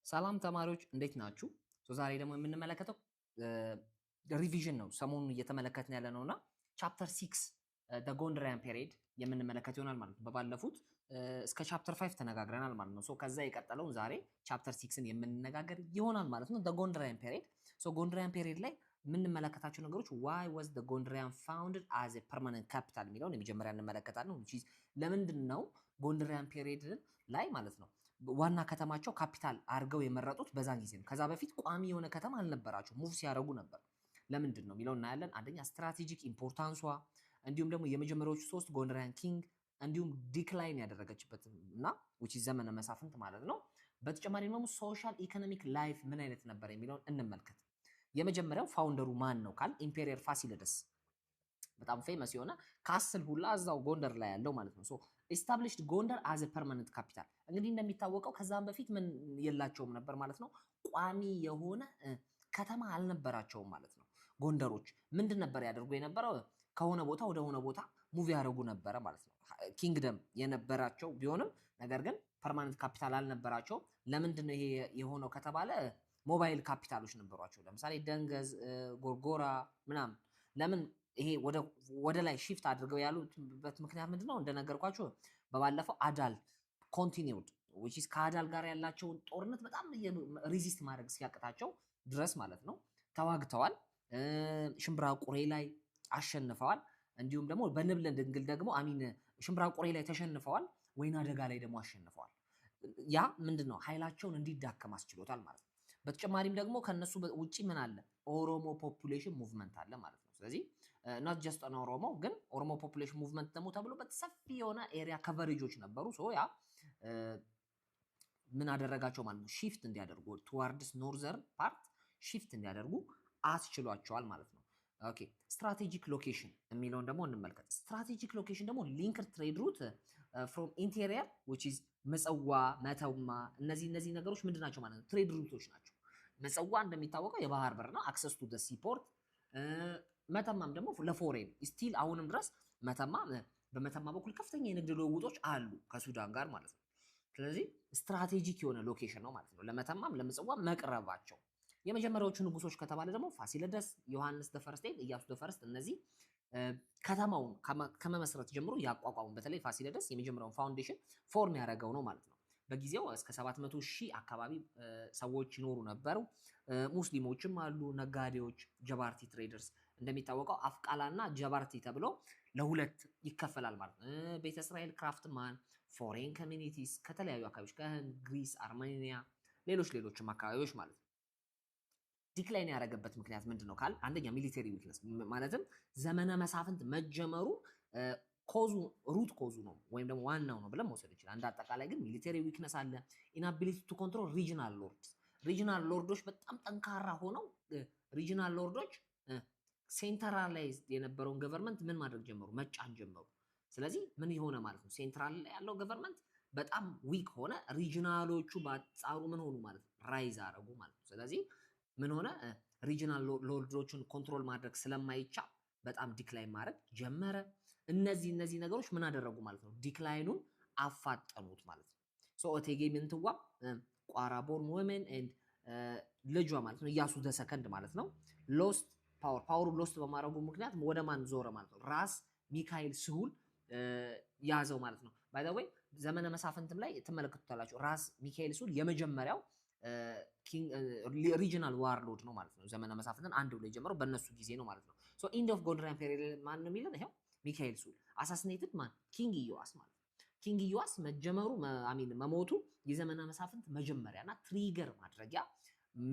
ሰላም ተማሪዎች እንዴት ናችሁ? ዛሬ ደግሞ የምንመለከተው ሪቪዥን ነው። ሰሞኑን እየተመለከትን ያለ ነውና ቻፕተር 6 ጎንደሪያን ፔሪድ የምንመለከት ይሆናል ማለት ነው። በባለፉት እስከ ቻፕተር 5 ተነጋግረናል ማለት ነው። ከዛ የቀጠለውን ዛሬ ቻፕተር 6ን የምንነጋገር ይሆናል ማለት ነው። ጎንደሪያን ፔሪድ ጎንደሪያን ፔሪድ ላይ የምንመለከታቸው ነገሮች ዋይ ዋዝ ጎንደሪያን ፋውንድድ አዝ ፐርማነንት ካፒታል የሚለውን የመጀመሪያ እንመለከታለን። ለምንድን ነው ጎንደሪያን ፔሪድ ላይ ማለት ነው ዋና ከተማቸው ካፒታል አድርገው የመረጡት በዛን ጊዜ ነው። ከዛ በፊት ቋሚ የሆነ ከተማ አልነበራቸው፣ ሙቭ ሲያደርጉ ነበር። ለምንድን ነው የሚለው እናያለን። አንደኛ ስትራቴጂክ ኢምፖርታንሷ፣ እንዲሁም ደግሞ የመጀመሪያዎቹ 3 ጎንደሪያን ኪንግ እንዲሁም ዲክላይን ያደረገችበት እና ዘመነ መሳፍንት ማለት ነው። በተጨማሪ ደግሞ ሶሻል ኢኮኖሚክ ላይፍ ምን አይነት ነበር የሚለውን እንመልከት። የመጀመሪያው ፋውንደሩ ማን ነው ካል ኢምፔሪየር ፋሲለደስ በጣም ፌመስ የሆነ ካስል ሁላ እዛው ጎንደር ላይ ያለው ማለት ነው። ኤስታብሊሽድ ጎንደር አዝ ፐርማነንት ካፒታል። እንግዲህ እንደሚታወቀው ከዛም በፊት ምን የላቸውም ነበር ማለት ነው፣ ቋሚ የሆነ ከተማ አልነበራቸውም ማለት ነው። ጎንደሮች ምንድን ነበር ያደርጉ የነበረው? ከሆነ ቦታ ወደ ሆነ ቦታ ሙቭ ያደርጉ ነበረ ማለት ነው። ኪንግደም የነበራቸው ቢሆንም ነገር ግን ፐርማነንት ካፒታል አልነበራቸውም። ለምንድን ነው ይሄ የሆነው ከተባለ ሞባይል ካፒታሎች ነበሯቸው። ለምሳሌ ደንገዝ፣ ጎርጎራ ምናምን። ለምን ይሄ ወደ ላይ ሺፍት አድርገው ያሉበት ምክንያት ምንድነው? እንደነገርኳችሁ በባለፈው አዳል ኮንቲኒውድ ከአዳል ጋር ያላቸውን ጦርነት በጣም ሪዚስት ማድረግ ሲያቅታቸው ድረስ ማለት ነው ተዋግተዋል። ሽምብራ ቁሬ ላይ አሸንፈዋል። እንዲሁም ደግሞ በንብል ድንግል ደግሞ ሽምብራ ቁሬ ላይ ተሸንፈዋል። ወይና ደጋ ላይ ደግሞ አሸንፈዋል። ያ ምንድነው ኃይላቸውን እንዲዳከም አስችሎታል ማለት ነው። በተጨማሪም ደግሞ ከነሱ ውጪ ምን አለ? ኦሮሞ ፖፑሌሽን ሙቭመንት አለ ማለት ነው። ስለዚህ not just an ኦሮሞ ግን ኦሮሞ ፖፑሌሽን ሙቭመንት ደግሞ ተብሎ በሰፊ የሆነ ኤሪያ ከቨሬጆች ነበሩ። ያ ምን አደረጋቸው ማለት ነው? ሺፍት እንዲያደርጉ towards northern part ሺፍት እንዲያደርጉ አስችሏቸዋል ማለት ነው። ኦኬ ስትራቴጂክ ሎኬሽን የሚለውን ደግሞ እንመልከት። ስትራቴጂክ ሎኬሽን ደግሞ ሊንክድ ትሬድ ሩት ፍሮም ኢንቴሪየር which is ምጽዋ፣ መተማ እነዚህ ነገሮች ምንድን ናቸው ማለት ነው? ትሬድ ሩቶች ናቸው። ምጽዋ እንደሚታወቀው የባህር በር ነው፣ አክሰስ ቱ ደ ሲፖርት። መተማም ደግሞ ለፎሬን ስቲል አሁንም ድረስ በመተማ በኩል ከፍተኛ የንግድ ልውውጦች አሉ ከሱዳን ጋር ማለት ነው። ስለዚህ ስትራቴጂክ የሆነ ሎኬሽን ነው ማለት ነው ለመተማም ለምጽዋ መቅረባቸው። የመጀመሪያዎቹ ንጉሶች ከተባለ ደግሞ ፋሲለደስ፣ ዮሐንስ ደፈርስት፣ ኢያሱ ደፈርስት እነዚህ ከተማውን ከመመስረት ጀምሮ ያቋቋሙ፣ በተለይ ፋሲለደስ የመጀመሪያውን ፋውንዴሽን ፎርም ያደረገው ነው ማለት ነው። በጊዜው እስከ 700 ሺህ አካባቢ ሰዎች ይኖሩ ነበሩ። ሙስሊሞችም አሉ፣ ነጋዴዎች፣ ጀባርቲ ትሬደርስ። እንደሚታወቀው አፍቃላና ጀባርቲ ተብሎ ለሁለት ይከፈላል ማለት ነው። ቤተ እስራኤል ክራፍትማን፣ ፎሬን ኮሚኒቲስ ከተለያዩ አካባቢዎች ከህንድ፣ ግሪስ፣ አርሜኒያ፣ ሌሎችም አካባቢዎች ማለት ነው። ዲክላይን ያደረገበት ምክንያት ምንድነው ካል አንደኛ ሚሊተሪ ዊክነስ ማለትም ዘመነ መሳፍንት መጀመሩ ሩት ኮዙ ነው ወይም ደግሞ ዋናው ነው ብለን መውሰድ ይችላል። እንደ አጠቃላይ ግን ሚሊተሪ ዊክነስ አለ። ኢናቢሊቲ ቱ ኮንትሮል ሪጂናል ሎርድስ፣ ሪጂናል ሎርዶች በጣም ጠንካራ ሆነው ሪጂናል ሎርዶች ሴንትራላይዝድ የነበረውን ገቨርንመንት ምን ማድረግ ጀመሩ? መጫን ጀመሩ። ስለዚህ ምን የሆነ ማለት ነው? ሴንትራል ላይ ያለው ገቨርንመንት በጣም ዊክ ሆነ። ሪጂናሎቹ በአጻሩ ምን ሆኑ ማለት ነው? ራይዝ አረጉ ማለት ነው። ስለዚህ ምን ሆነ? ሪጂናል ሎርዶችን ኮንትሮል ማድረግ ስለማይቻል በጣም ዲክላይን ማድረግ ጀመረ። እነዚህ ነገሮች ምን አደረጉ ማለት ነው? ዲክላይኑን አፋጠኑት ማለት ነው። እቴጌ ምንትዋ ቋራ ቦርን ወመን ኤንድ ልጇ ማለት ነው ኢያሱ ዘሰከንድ ማለት ነው ሎስት ፓወሩ ሎስት በማድረጉ ምክንያት ወደ ማን ዞረ ማለት ነው? ራስ ሚካኤል ስሁል ያዘው ማለት ነው። ባይ ዘ ወይ ዘመነ መሳፍንትም ላይ ትመለከቱታላችሁ። ራስ ሚካኤል ስሁል የመጀመሪያው ሪጂናል ዋርሎድ ነው ማለት ነው። ዘመነ መሳፍንትን አንድ ብሎ የጀመረው በእነሱ ጊዜ ነው ማለት ነው። ኢንድ ኦፍ ጎንደሪያን ፔሪድ ማን ነው የሚለን? ይሄው ሚካኤል ስሁል አሳሲኔትድ ማን? ኪንግ ኢዮአስ ማለት ነው። ኪንግ ኢዮአስ መጀመሩ መሞቱ የዘመነ መሳፍንት መጀመሪያና ትሪገር ማድረጊያ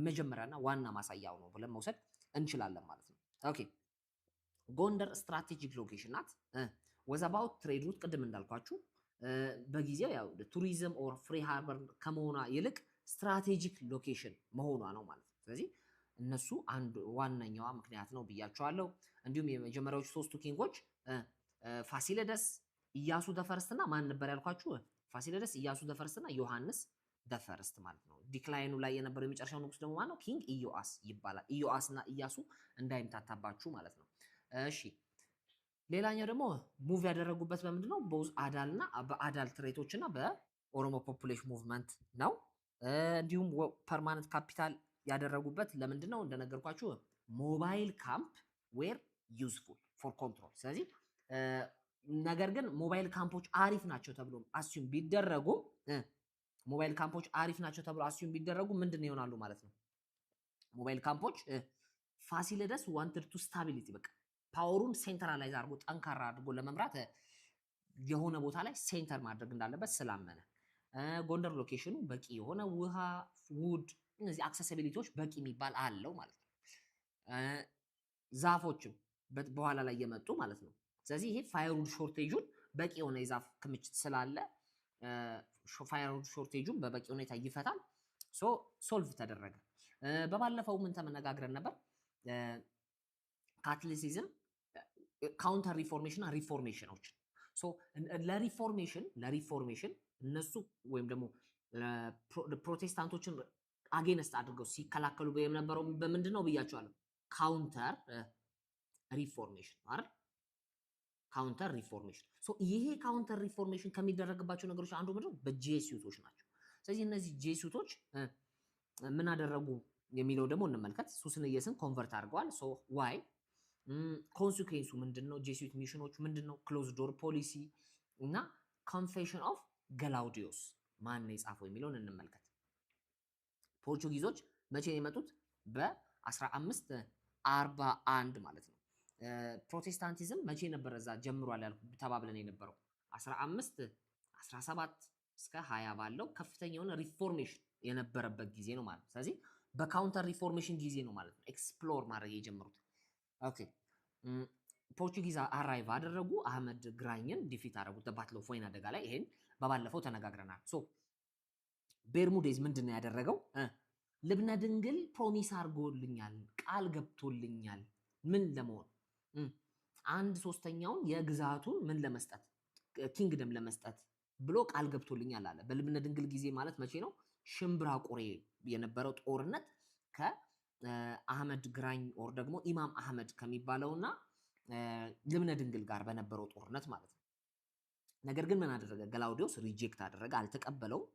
መጀመሪያና ዋና ማሳያው ነው ብለን መውሰድ እንችላለን ማለት ነው። ኦኬ ጎንደር ስትራቴጂክ ሎኬሽን ናት። ወዘባውት ትሬድ ሩት ቅድም እንዳልኳችሁ በጊዜው ያው ቱሪዝም ኦር ፍሪ ሃርበር ከመሆኗ ይልቅ ስትራቴጂክ ሎኬሽን መሆኗ ነው ማለት ነው። ስለዚህ እነሱ አንድ ዋነኛዋ ምክንያት ነው ብያቸዋለሁ። እንዲሁም የመጀመሪያዎቹ 3ቱ ኪንጎች ፋሲለደስ፣ ኢያሱ ደፈርስትና ማን ነበር ያልኳችሁ? ፋሲለደስ፣ ኢያሱ ደፈርስትና ዮሐንስ ደፈርስት ማለት ነው። ዲክላይኑ ላይ የነበረው የመጨረሻው ንጉስ ደግሞ ማነው? ኪንግ ኢዮአስ ይባላል። ኢዮአስና ኢያሱ እንዳይምታታባችሁ ማለት ነው። እሺ ሌላኛው ደግሞ ሙቭ ያደረጉበት በምንድነው? በአዳልና በአዳል ትሬቶችና በኦሮሞ ፖፑሌሽን ሙቭመንት ነው። እንዲሁም ፐርማነንት ካፒታል ያደረጉበት ለምንድን ነው? እንደነገርኳችሁ ሞባይል ካምፕ ዌር ዩዝፉል ፎር ኮንትሮል። ስለዚህ ነገር ግን ሞባይል ካምፖች አሪፍ ናቸው ተብሎ አስዩም ቢደረጉ ሞባይል ካምፖች አሪፍ ናቸው ተብሎ አስዩም ቢደረጉ ምንድን ነው ይሆናሉ ማለት ነው? ሞባይል ካምፖች ፋሲለደስ ዋንትድ ቱ ስታቢሊቲ በቃ ፓወሩን ሴንትራላይዝ አድርጎ ጠንካራ አድርጎ ለመምራት የሆነ ቦታ ላይ ሴንተር ማድረግ እንዳለበት ስላመነ፣ ጎንደር ሎኬሽኑ በቂ የሆነ ውሃ፣ ውድ፣ እነዚህ አክሰሲቢሊቲዎች በቂ የሚባል አለው ማለት ነው። ዛፎችም በኋላ ላይ የመጡ ማለት ነው። ስለዚህ ይሄ ፋየርውድ ሾርቴጁን በቂ የሆነ የዛፍ ክምችት ስላለ ፋየርውድ ሾርቴጁን በበቂ ሁኔታ ይፈታል። ሶልቭ ተደረገ። በባለፈው ምን ተመነጋግረን ነበር? ካታሊሲዝም ካውንተር ሪፎርሜሽን እና ሪፎርሜሽኖች ለሪፎርሜሽን እነሱ ወይም ደግሞ ፕሮቴስታንቶችን አጌነስት አድርገው ሲከላከሉ የነበረው በምንድን ነው ብያቸዋለሁ? ካውንተር ሪፎርሜሽን አይደል? ካውንተር ሪፎርሜሽን። ይሄ ካውንተር ሪፎርሜሽን ከሚደረግባቸው ነገሮች አንዱ ምንድን ነው? በጄሱቶች ናቸው። ስለዚህ እነዚህ ጄሱቶች ምን አደረጉ የሚለው ደግሞ እንመልከት። ሱስንየስን ኮንቨርት አድርገዋል። ዋይ ኮንሲኩዌንሱ ምንድን ነው? ጄሱት ሚሽኖቹ ምንድን ነው? ክሎዝ ዶር ፖሊሲ እና ኮንፌሽን ኦፍ ገላውዲዮስ ማን ነው የጻፈው የሚለውን እንመልከት። ፖርቹጊዞች መቼ ነው የመጡት? በ1541 ማለት ነው። ፕሮቴስታንቲዝም መቼ ነበረ እዛ ጀምሯል ያልኩት ተባብለን የነበረው 17 እስከ 20 ባለው ከፍተኛ የሆነ ሪፎርሜሽን የነበረበት ጊዜ ነው ማለት ነው። ስለዚህ በካውንተር ሪፎርሜሽን ጊዜ ነው ማለት ነው ኤክስፕሎር ማድረግ የጀመሩት። ኦኬ ፖርቹጊዝ አራይቭ አደረጉ፣ አህመድ ግራኝን ዲፊት አደረጉት ባትል ኦፍ ወይን አደጋ ላይ። ይሄን በባለፈው ተነጋግረናል። ቤርሙዴዝ ምንድን ነው ያደረገው? ልብነ ድንግል ፕሮሚስ አድርጎልኛል፣ ቃል ገብቶልኛል። ምን ለመሆን? 1/3ኛውን የግዛቱን ምን ለመስጠት? ኪንግደም ለመስጠት ብሎ ቃል ገብቶልኛል አለ። በልብነ ድንግል ጊዜ ማለት መቼ ነው? ሽምብራ ቁሬ የነበረው ጦርነት ከአህመድ ግራኝ ኦር ደግሞ ኢማም አህመድ ከሚባለውና ልብነ ድንግል ጋር በነበረው ጦርነት ማለት ነው። ነገር ግን ምን አደረገ? ገላውዲዮስ ሪጀክት አደረገ፣ አልተቀበለውም።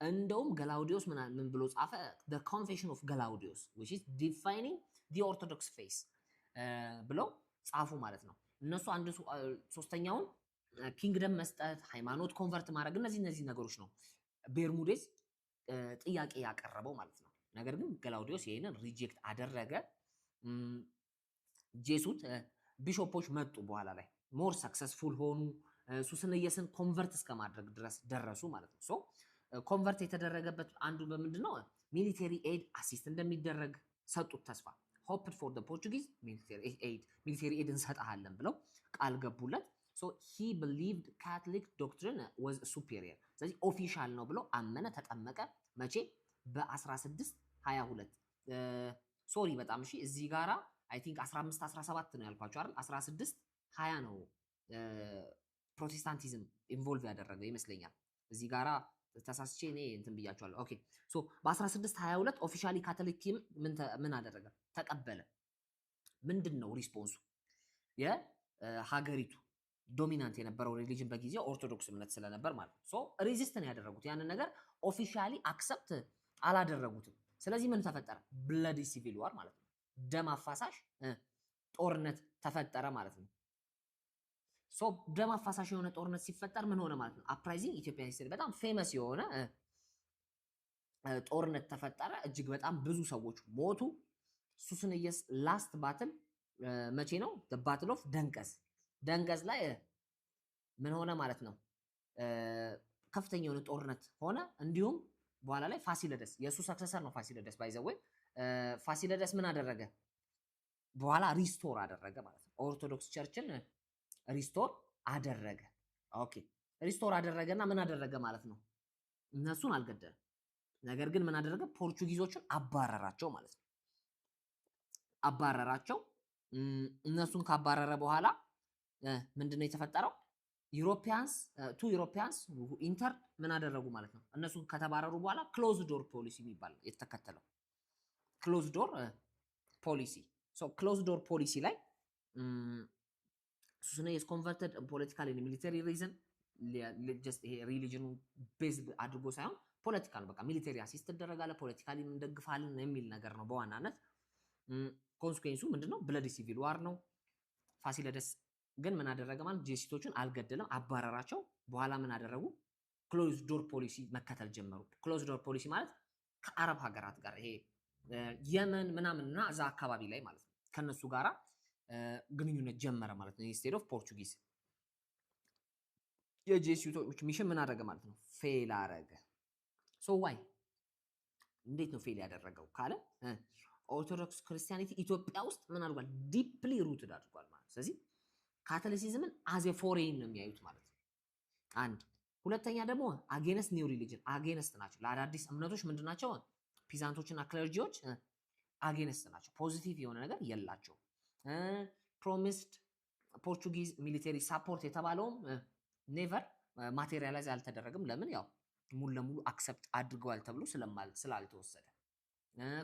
እንደውም ገላውዲዮስ ምን ብሎ ጻፈ? the confession of Galaudius which is defining the orthodox faith ብለው ጻፉ ማለት ነው። እነሱ 1/3ኛውን ኪንግደም መስጠት፣ ሃይማኖት ኮንቨርት ማድረግ፣ እነዚህ ነገሮች ነው ቤርሙዴዝ ጥያቄ ያቀረበው ማለት ነው። ነገር ግን ገላውዲዮስ ይሄንን ሪጀክት አደረገ። ጄሱት ቢሾፖች መጡ፣ በኋላ ላይ ሞር ሰክሰስፉል ሆኑ። ሱስንየስን ኮንቨርት እስከ ማድረግ ድረስ ደረሱ ማለት ነው። ኮንቨርት የተደረገበት አንዱ በምንድን ነው? ሚሊቴሪ ኤድ አሲስት እንደሚደረግ ሰጡት ተስፋ። ሆፕድ ፎር ፖርቹጊዝ ሚሊቴሪ ኤድ እንሰጥሃለን ብለው ቃል ገቡለት። ሂ ቢሊቭድ ካቶሊክ ዶክትሪን ዋዝ ሱፔሪየር። ስለዚህ ኦፊሻል ነው ብሎ አመነ፣ ተጠመቀ። መቼ? በ1622 ሶሪ በጣም እሺ፣ እዚህ ጋራ አይ ቲንክ 15 17 ነው ያልኳቸው አይደል? 16 20 ነው ፕሮቴስታንቲዝም ኢንቮልቭ ያደረገው ይመስለኛል። እዚህ ጋራ ተሳስቼ እኔ እንትን ብያቸዋለሁ። ኦኬ በ1622 ኦፊሻሊ ካቶሊክም ምን አደረገ? ተቀበለ። ምንድን ነው ሪስፖንሱ? የሀገሪቱ ዶሚናንት የነበረው ሪሊጅን በጊዜው ኦርቶዶክስ እምነት ስለነበር ማለት ነው። ሬዚስት ነው ያደረጉት። ያንን ነገር ኦፊሻሊ አክሰፕት አላደረጉትም። ስለዚህ ምን ተፈጠረ? ብለዲ ሲቪል ዋር ማለት ነው። ደም አፋሳሽ ጦርነት ተፈጠረ ማለት ነው። ደም አፋሳሽ የሆነ ጦርነት ሲፈጠር ምን ሆነ ማለት ነው? አፕራይዚንግ ኢትዮጵያ ሂስትሪ በጣም ፌመስ የሆነ ጦርነት ተፈጠረ። እጅግ በጣም ብዙ ሰዎች ሞቱ። ሱስንየስ ላስት ባትል መቼ ነው? ባትል ኦፍ ደንቀዝ። ደንቀዝ ላይ ምን ሆነ ማለት ነው? ከፍተኛ የሆነ ጦርነት ሆነ። እንዲሁም በኋላ ላይ ፋሲለደስ የእሱ ሰክሰሰር ነው። ፋሲለደስ ባይዘወይ ፋሲለደስ ምን አደረገ? በኋላ ሪስቶር አደረገ ማለት ነው። ኦርቶዶክስ ቸርችን ሪስቶር አደረገ። ኦኬ ሪስቶር አደረገና ምን አደረገ ማለት ነው? እነሱን አልገደለም። ነገር ግን ምን አደረገ? ፖርቹጊዞችን አባረራቸው ማለት ነው። አባረራቸው። እነሱን ካባረረ በኋላ ምንድነው የተፈጠረው? ቱ ዩሮፒያንስ ኢንተር ምን አደረጉ ማለት ነው? እነሱ ከተባረሩ በኋላ ክሎዝ ዶር ፖሊሲ የሚባል የተከተለው ክሎዝ ዶር ፖሊሲ። ክሎዝ ዶር ፖሊሲ ላይ ሱስንየስ ኮንቨርትድ ፖለቲካል ኤንድ ሚሊተሪ ሪዝን ጀስት ይሄ ሪሊጅኑ ቤዝድ አድርጎ ሳይሆን ፖለቲካል በቃ ሚሊተሪ አሲስት ትደረጋለህ፣ ፖለቲካሊ እንደግፋለን የሚል ነገር ነው በዋናነት። ኮንሲኩዌንሱ ምንድነው? ብለዲ ሲቪል ዋር ነው። ፋሲለደስ ግን ምን አደረገ ማለት ጄሲቶቹን አልገደለም፣ አባረራቸው። በኋላ ምን አደረጉ? ክሎዝ ዶር ፖሊሲ መከተል ጀመሩ። ክሎዝ ዶር ፖሊሲ ማለት ከአረብ ሀገራት ጋር ይሄ የመን ምናምንና እዛ አካባቢ ላይ ማለት ነው ከነሱ ጋራ ግንኙነት ጀመረ ማለት ነው። ኢንስቴድ ኦፍ ፖርቹጊዝ የጄሱቶች ሚሽን ምን አደረገ ማለት ነው? ፌል አደረገ። ሶ ዋይ እንዴት ነው ፌል ያደረገው ካለ ኦርቶዶክስ ክርስቲያኒቲ ኢትዮጵያ ውስጥ ምን አድርጓል? ዲፕሊ ሩትድ አድርጓል ማለት ነው። ስለዚህ ካቶሊሲዝምን አዝ ኤ ፎሬን ነው የሚያዩት ማለት ነው። አንድ ሁለተኛ ደግሞ አጌነስት ኒው ሪሊጅን አጌነስት ናቸው። ለአዳዲስ እምነቶች ምንድናቸው? ፒዛንቶችና ክለርጂዎች አጌነስት ናቸው። ፖዚቲቭ የሆነ ነገር የላቸው። ፕሮሚስድ ፖርቹጊዝ ሚሊተሪ ሳፖርት የተባለውም ኔቨር ማቴሪያላይዝ አልተደረገም። ለምን? ያው ሙሉ ለሙሉ አክሰፕት አድርገዋል ተብሎ ስላልተወሰደ።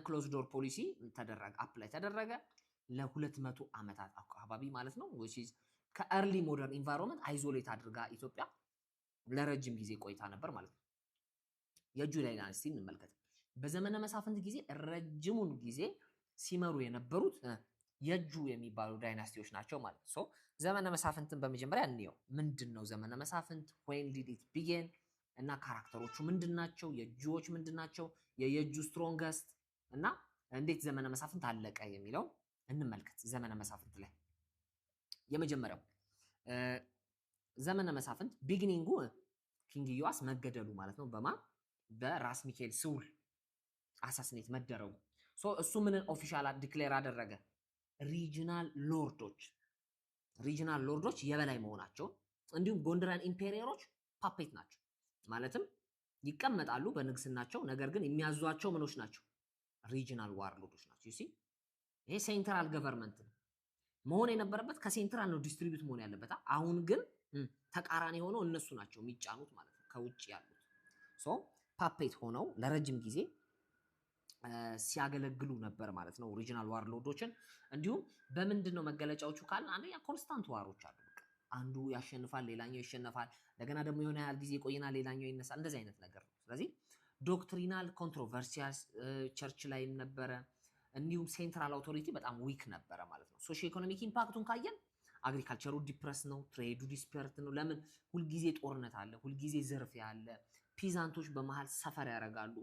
ክሎዝ ዶር ፖሊሲ ተደረገ፣ አፕላይ ተደረገ ለ200 ዓመታት አካባቢ ማለት ነው። ከኤርሊ ሞደርን ኢንቫይሮንመንት አይዞሌት አድርጋ ኢትዮጵያ ለረጅም ጊዜ ቆይታ ነበር ማለት ነው። የእጁ ዳይናስቲ እንመልከት። በዘመነ መሳፍንት ጊዜ ረጅሙን ጊዜ ሲመሩ የነበሩት የእጁ የሚባሉ ዳይናስቲዎች ናቸው ማለት ነው። ዘመነ መሳፍንትን በመጀመሪያ እንየው። ምንድነው ዘመነ መሳፍንት? when did it begin? እና ካራክተሮቹ ምንድናቸው? የእጁዎች ምንድናቸው? የእጁ ስትሮንገስት እና እንዴት ዘመነ መሳፍንት አለቀ የሚለው እንመልከት። ዘመነ መሳፍንት ላይ የመጀመሪያው ዘመነ መሳፍንት ቢጊኒንጉ ኪንግ ኢዮአስ መገደሉ ማለት ነው። በራስ ሚካኤል ስውል አሳስኔት መደረጉ። እሱ ምንን ኦፊሻል ዲክሌር አደረገ? ሪጂናል ሎርዶች የበላይ መሆናቸው፣ እንዲሁም ጎንደራን ኢምፔሪየሮች ፓፔት ናቸው ማለትም ይቀመጣሉ በንግስናቸው፣ ነገር ግን የሚያዟቸው ምኖች ናቸው? ሪጂናል ዋርሎዶች ናቸው። ይሄ ሴንትራል ገቨርንመንት መሆን የነበረበት ከሴንትራል ነው ዲስትሪቢዩት መሆን ያለበት። አሁን ግን ተቃራኒ ሆነው እነሱ ናቸው የሚጫኑት ማለት ነው ከውጭ ያሉት። ፓፔት ሆነው ለረጅም ጊዜ ሲያገለግሉ ነበር ማለት ነው ኦሪጂናል ዋርሎዶችን። እንዲሁም በምንድን ነው መገለጫዎቹ ካልን አንደኛ ኮንስታንት ዋሮች አሉ። አንዱ ያሸንፋል፣ ሌላኛው ይሸነፋል፣ እንደገና ደግሞ የሆነ ያህል ጊዜ ቆይና ሌላኛው ይነሳል። እንደዚህ አይነት ነገር ነው። ስለዚህ ዶክትሪናል ኮንትሮቨርሲያስ ቸርች ላይም ነበረ። እንዲሁም ሴንትራል አውቶሪቲ በጣም ዊክ ነበረ ማለት ነው። ሶሺዮ ኢኮኖሚክ ኢምፓክቱን ካየን አግሪካልቸሩ ዲፕረስ ነው፣ ትሬዱ ዲስፐርት ነው። ለምን? ሁልጊዜ ጦርነት አለ፣ ሁልጊዜ ዝርፊያ አለ። ፒዛንቶች በመሃል ሰፈር ያደርጋሉ፣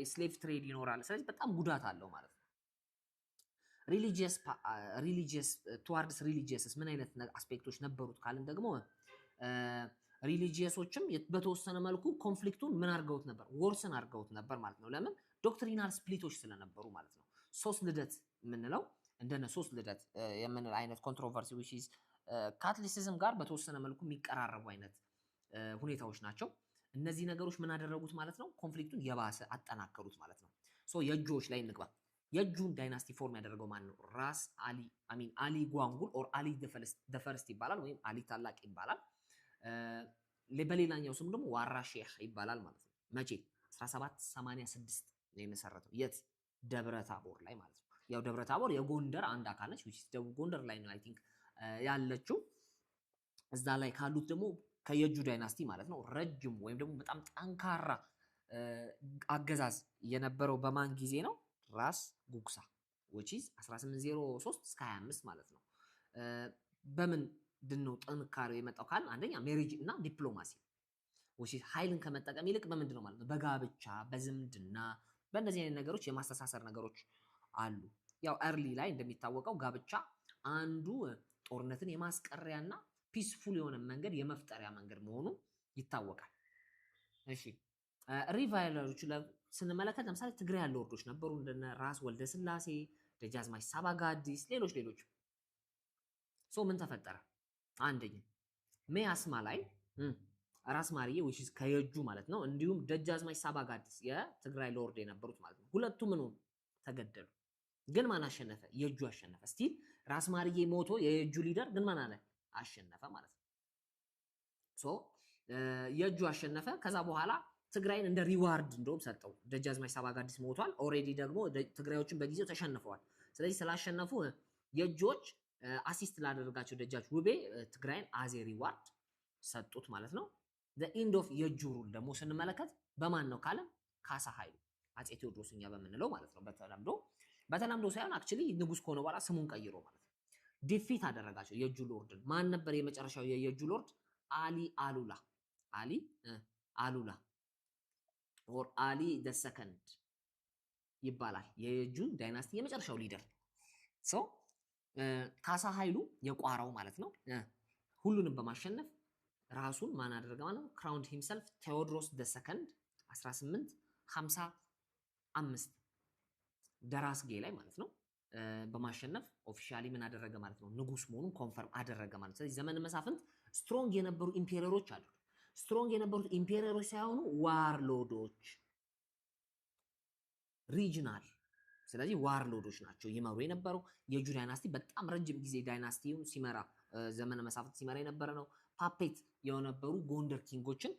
ስሌቭ ትሬድ ይኖራል። ስለዚህ በጣም ጉዳት አለው ማለት ነው። ሪሊጂየስ ቱዋርድስ ሪሊጂየስስ ምን አይነት አስፔክቶች ነበሩት ካልን ደግሞ ሪሊጂየሶችም በተወሰነ መልኩ ኮንፍሊክቱን ምን አድርገውት ነበር? ወርስን አድርገውት ነበር ማለት ነው። ለምን? ዶክትሪናል ስፕሊቶች ስለነበሩ ማለት ነው። ሶስት ልደት የምንለው እንደነ ሶስት ልደት የምንል አይነት ኮንትሮቨርሲ ዊች ካቶሊሲዝም ጋር በተወሰነ መልኩ የሚቀራረቡ አይነት ሁኔታዎች ናቸው። እነዚህ ነገሮች ምን አደረጉት ማለት ነው? ኮንፍሊክቱን የባሰ አጠናከሩት ማለት ነው። የእጆች ላይ እንግባ። የእጁን ዳይናስቲ ፎርም ያደረገው ማን ነው? ራስ አሊ ጓንጉል ኦር አሊ ደፈርስት ይባላል፣ ወይም አሊ ታላቅ ይባላል። በሌላኛው ስሙ ደግሞ ዋራ ሼህ ይባላል ማለት ነው። መቼ? 1786 ነው የመሰረተው። የት? ደብረ ታቦር ላይ ማለት ነው። ያው ደብረ ታቦር የጎንደር አንድ አካል ነች። ደቡብ ጎንደር ላይ ነው አይ ቲንክ ያለችው። እዛ ላይ ካሉት ደግሞ ከየእጁ ዳይናስቲ ማለት ነው ረጅም ወይም ደግሞ በጣም ጠንካራ አገዛዝ የነበረው በማን ጊዜ ነው? ራስ ጉግሳ which is 1803 እስከ 25 ማለት ነው። በምንድን ነው ጥንካሬው የመጣው ካልን አንደኛ ሜሪጅ እና ዲፕሎማሲ which is ኃይልን ከመጠቀም ይልቅ በምንድን ነው ማለት ነው? በጋብቻ፣ በዝምድና፣ በእነዚህ አይነት ነገሮች የማስተሳሰር ነገሮች አሉ። ያው ኤርሊ ላይ እንደሚታወቀው ጋብቻ አንዱ ጦርነትን የማስቀሪያና ፒስፉል የሆነ መንገድ የመፍጠሪያ መንገድ መሆኑ ይታወቃል። እሺ ሪቫይለሮች ስንመለከት ለምሳሌ ትግራይ ያሉ ወርዶች ነበሩ እንደነ ራስ ወልደ ስላሴ፣ ደጃዝማች ሳባጋዲስ፣ ሌሎች ምን ተፈጠረ? አንደኛ ሜ አስማ ላይ ራስ ማርዬ which is ከየጁ ማለት ነው፣ እንዲሁም ደጃዝማች ሳባጋዲስ የትግራይ ሎርድ የነበሩት ማለት ነው። ሁለቱ ምን ሆኑ? ተገደሉ። ግን ማን አሸነፈ? የጁ አሸነፈ። ስቲል ራስ ማርዬ ሞቶ የጁ ሊደር ግን ማን አለ? አሸነፈ ማለት ነው። የጁ አሸነፈ። ከዛ በኋላ ትግራይን እንደ ሪዋርድ እንደውም ሰጠው። ደጃዝማች ሳባጋዲስ ሞቷል። ኦሬዲ ደግሞ ትግራዮችን በጊዜው ተሸንፈዋል። ስለዚህ ስላሸነፉ የጆች አሲስት ላደረጋቸው ደጃች ውቤ ትግራይን አዜ ሪዋርድ ሰጡት ማለት ነው። the end of የእጁ ሩል ደግሞ ስንመለከት በማን ነው ካለ ካሳ ኃይሉ አጼ ቴዎድሮስ እኛ በምንለው ማለት ነው። በተለምዶ ሳይሆን አክቹሊ ንጉስ ከሆነ በኋላ ስሙን ቀይሮ ማለት ነው። ዲፊት አደረጋቸው የእጁ ሎርድን። ማን ነበር የመጨረሻው የእጁ ሎርድ? አሊ አሉላ አሊ አሉላ ኦር አሊ ደ ሰከንድ ይባላል። የእጁ ዳይናስቲ የመጨረሻው ሊደር ሶ ካሳ ኃይሉ የቋራው ማለት ነው። ሁሉንም በማሸነፍ ራሱን ማን አደረገ ማለት ነው? ክራውንድ ሂምሰልፍ ቴዎድሮስ ደ ሰከንድ 1855 ደራስጌ ላይ ማለት ነው በማሸነፍ ኦፊሻሊ ምን አደረገ ማለት ነው? ንጉስ መሆኑን ኮንፈርም አደረገ ማለት ነው። ስለዚህ ዘመነ መሳፍንት ስትሮንግ የነበሩ ኢምፔረሮች አሉ። ስትሮንግ የነበሩት ኢምፔረሮች ሳይሆኑ ዋርሎዶች ሪጅናል። ስለዚህ ዋርሎዶች ናቸው ይመሩ የነበረው። የእጁ ዳይናስቲ በጣም ረጅም ጊዜ ዳይናስቲውን ሲመራ ዘመነ መሳፍንት ሲመራ የነበረ ነው። ፓፔት የነበሩ ጎንደር ኪንጎችን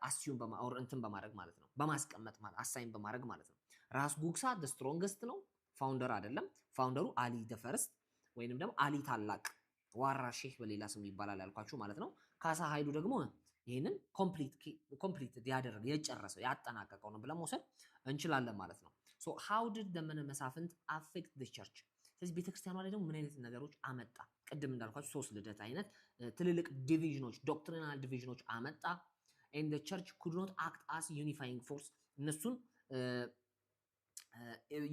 አስዩም እንትን በማድረግ ማለት ነው በማስቀመጥ ማለት አሳይን በማድረግ ማለት ነው። ራስ ጉግሳ ደ ስትሮንገስት ነው፣ ፋውንደር አይደለም። ፋውንደሩ አሊ ደ ፈርስት ወይንም ደግሞ አሊ ታላቅ ዋራ ሼህ በሌላ ስም ይባላል ያልኳችሁ ማለት ነው። ካሳ ኃይሉ ደግሞ ይህንን ኮምፕሊት ያደረገ የጨረሰው ያጠናቀቀው ነው ብለን መውሰድ እንችላለን ማለት ነው። ሶ ሃው ዲድ ዘመነ መሳፍንት አፌክት ዘ ቸርች? ስለዚህ ቤተክርስቲያኗ ላይ ደግሞ ምን አይነት ነገሮች አመጣ? ቅድም እንዳልኳችሁ 3 ልደት አይነት ትልልቅ ዲቪዥኖች ዶክትሪናል ዲቪዥኖች አመጣ። and the church could not act as unifying force እነሱን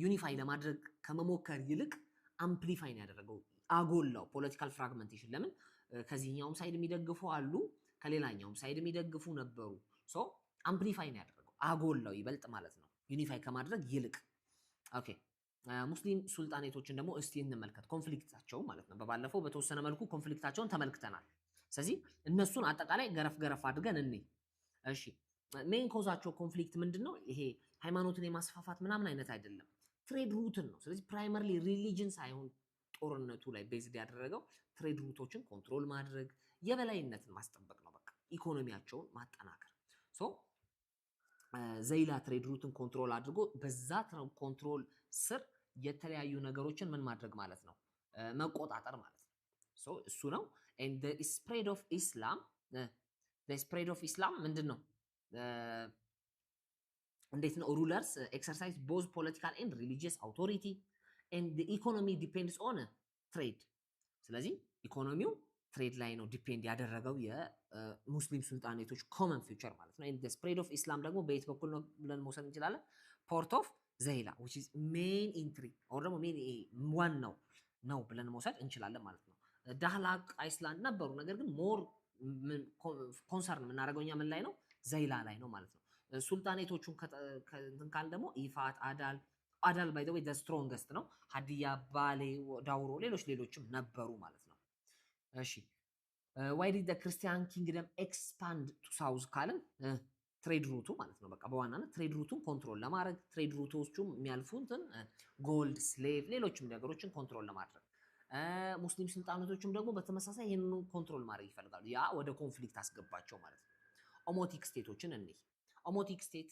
ዩኒፋይ ለማድረግ ከመሞከር ይልቅ አምፕሊፋይ ነው ያደረገው፣ አጎላው። ፖለቲካል ፍራግመንቴሽን ለምን ከዚህኛውም ሳይድ የሚደግፉ አሉ፣ ከሌላኛውም ሳይድ የሚደግፉ ነበሩ። ሶ አምፕሊፋይ ነው ያደረገው፣ አጎላው ይበልጥ ማለት ነው ዩኒፋይ ከማድረግ ይልቅ። ኦኬ ሙስሊም ሱልጣኔቶችን ደግሞ እስቲ እንመልከት ኮንፍሊክታቸው ማለት ነው። በባለፈው በተወሰነ መልኩ ኮንፍሊክታቸውን ተመልክተናል። ስለዚህ እነሱን አጠቃላይ ገረፍ አድርገን እንይ። እሺ ሜን ኮዛቸው ኮንፍሊክት ምንድነው? ይሄ ሃይማኖትን የማስፋፋት ምናምን አይነት አይደለም፣ ትሬድ ሩትን ነው። ስለዚህ ፕራይመርሊ ሪሊጅን ሳይሆን ጦርነቱ ላይ ቤዝድ ያደረገው ትሬድ ሩቶችን ኮንትሮል ማድረግ፣ የበላይነትን ማስጠበቅ ነው። በቃ ኢኮኖሚያቸውን ማጠናከር። ሶ ዘይላ ትሬድ ሩትን ኮንትሮል አድርጎ በዛ ኮንትሮል ስር የተለያዩ ነገሮችን ምን ማድረግ ማለት ነው? መቆጣጠር ማለት ነው። ሶ እሱ ነው። and the spread of Islam ምንድን ነው? እንዴት ነው? ሩለርስ ኤክሰርሳይዝ ቦዝ ፖለቲካል ኤንድ ሪሊጂየስ አውቶሪቲ and the economy depends on trade። ስለዚህ ኢኮኖሚው ትሬድ ላይ ነው ዲፔንድ ያደረገው የሙስሊም ሱልጣኔቶች ኮመን ፊውቸር ማለት ነው። and the spread of Islam ደግሞ በየት በኩል ነው ብለን መውሰድ እንችላለን? ፖርት ኦፍ ዘይላ which is main entry or ደግሞ main ዋናው ነው ብለን መውሰድ እንችላለን ማለት ነው። ዳህላቅ አይስላንድ ነበሩ፣ ነገር ግን ሞር ኮንሰርን የምናደርገው እኛ ምን ላይ ነው? ዘይላ ላይ ነው ማለት ነው። ሱልጣኔቶቹን ካል ደግሞ ኢፋት፣ አዳል ባይ ዘ ወይ ስትሮንገስት ነው። ሀዲያ፣ ባሌ፣ ዳውሮ፣ ሌሎችም ነበሩ ማለት ነው። እሺ ዋይ ዲድ ዘ ክርስቲያን ኪንግደም ኤክስፓንድ ቱ ሳውዝ ካልን ትሬድ ሩቱ ማለት ነው። በቃ በዋናነት ትሬድ ሩቱን ኮንትሮል ለማድረግ ትሬድ ሩቶቹም የሚያልፉትን ጎልድ፣ ስሌቭ፣ ሌሎችም ነገሮችን ኮንትሮል ለማድረግ ሙስሊም ሱልጣኔቶችም ደግሞ በተመሳሳይ ይህንን ኮንትሮል ማድረግ ይፈልጋሉ። ያ ወደ ኮንፍሊክት አስገባቸው ማለት ነው። ኦሞቲክ ስቴቶችን እንይ። ኦሞቲክ ስቴት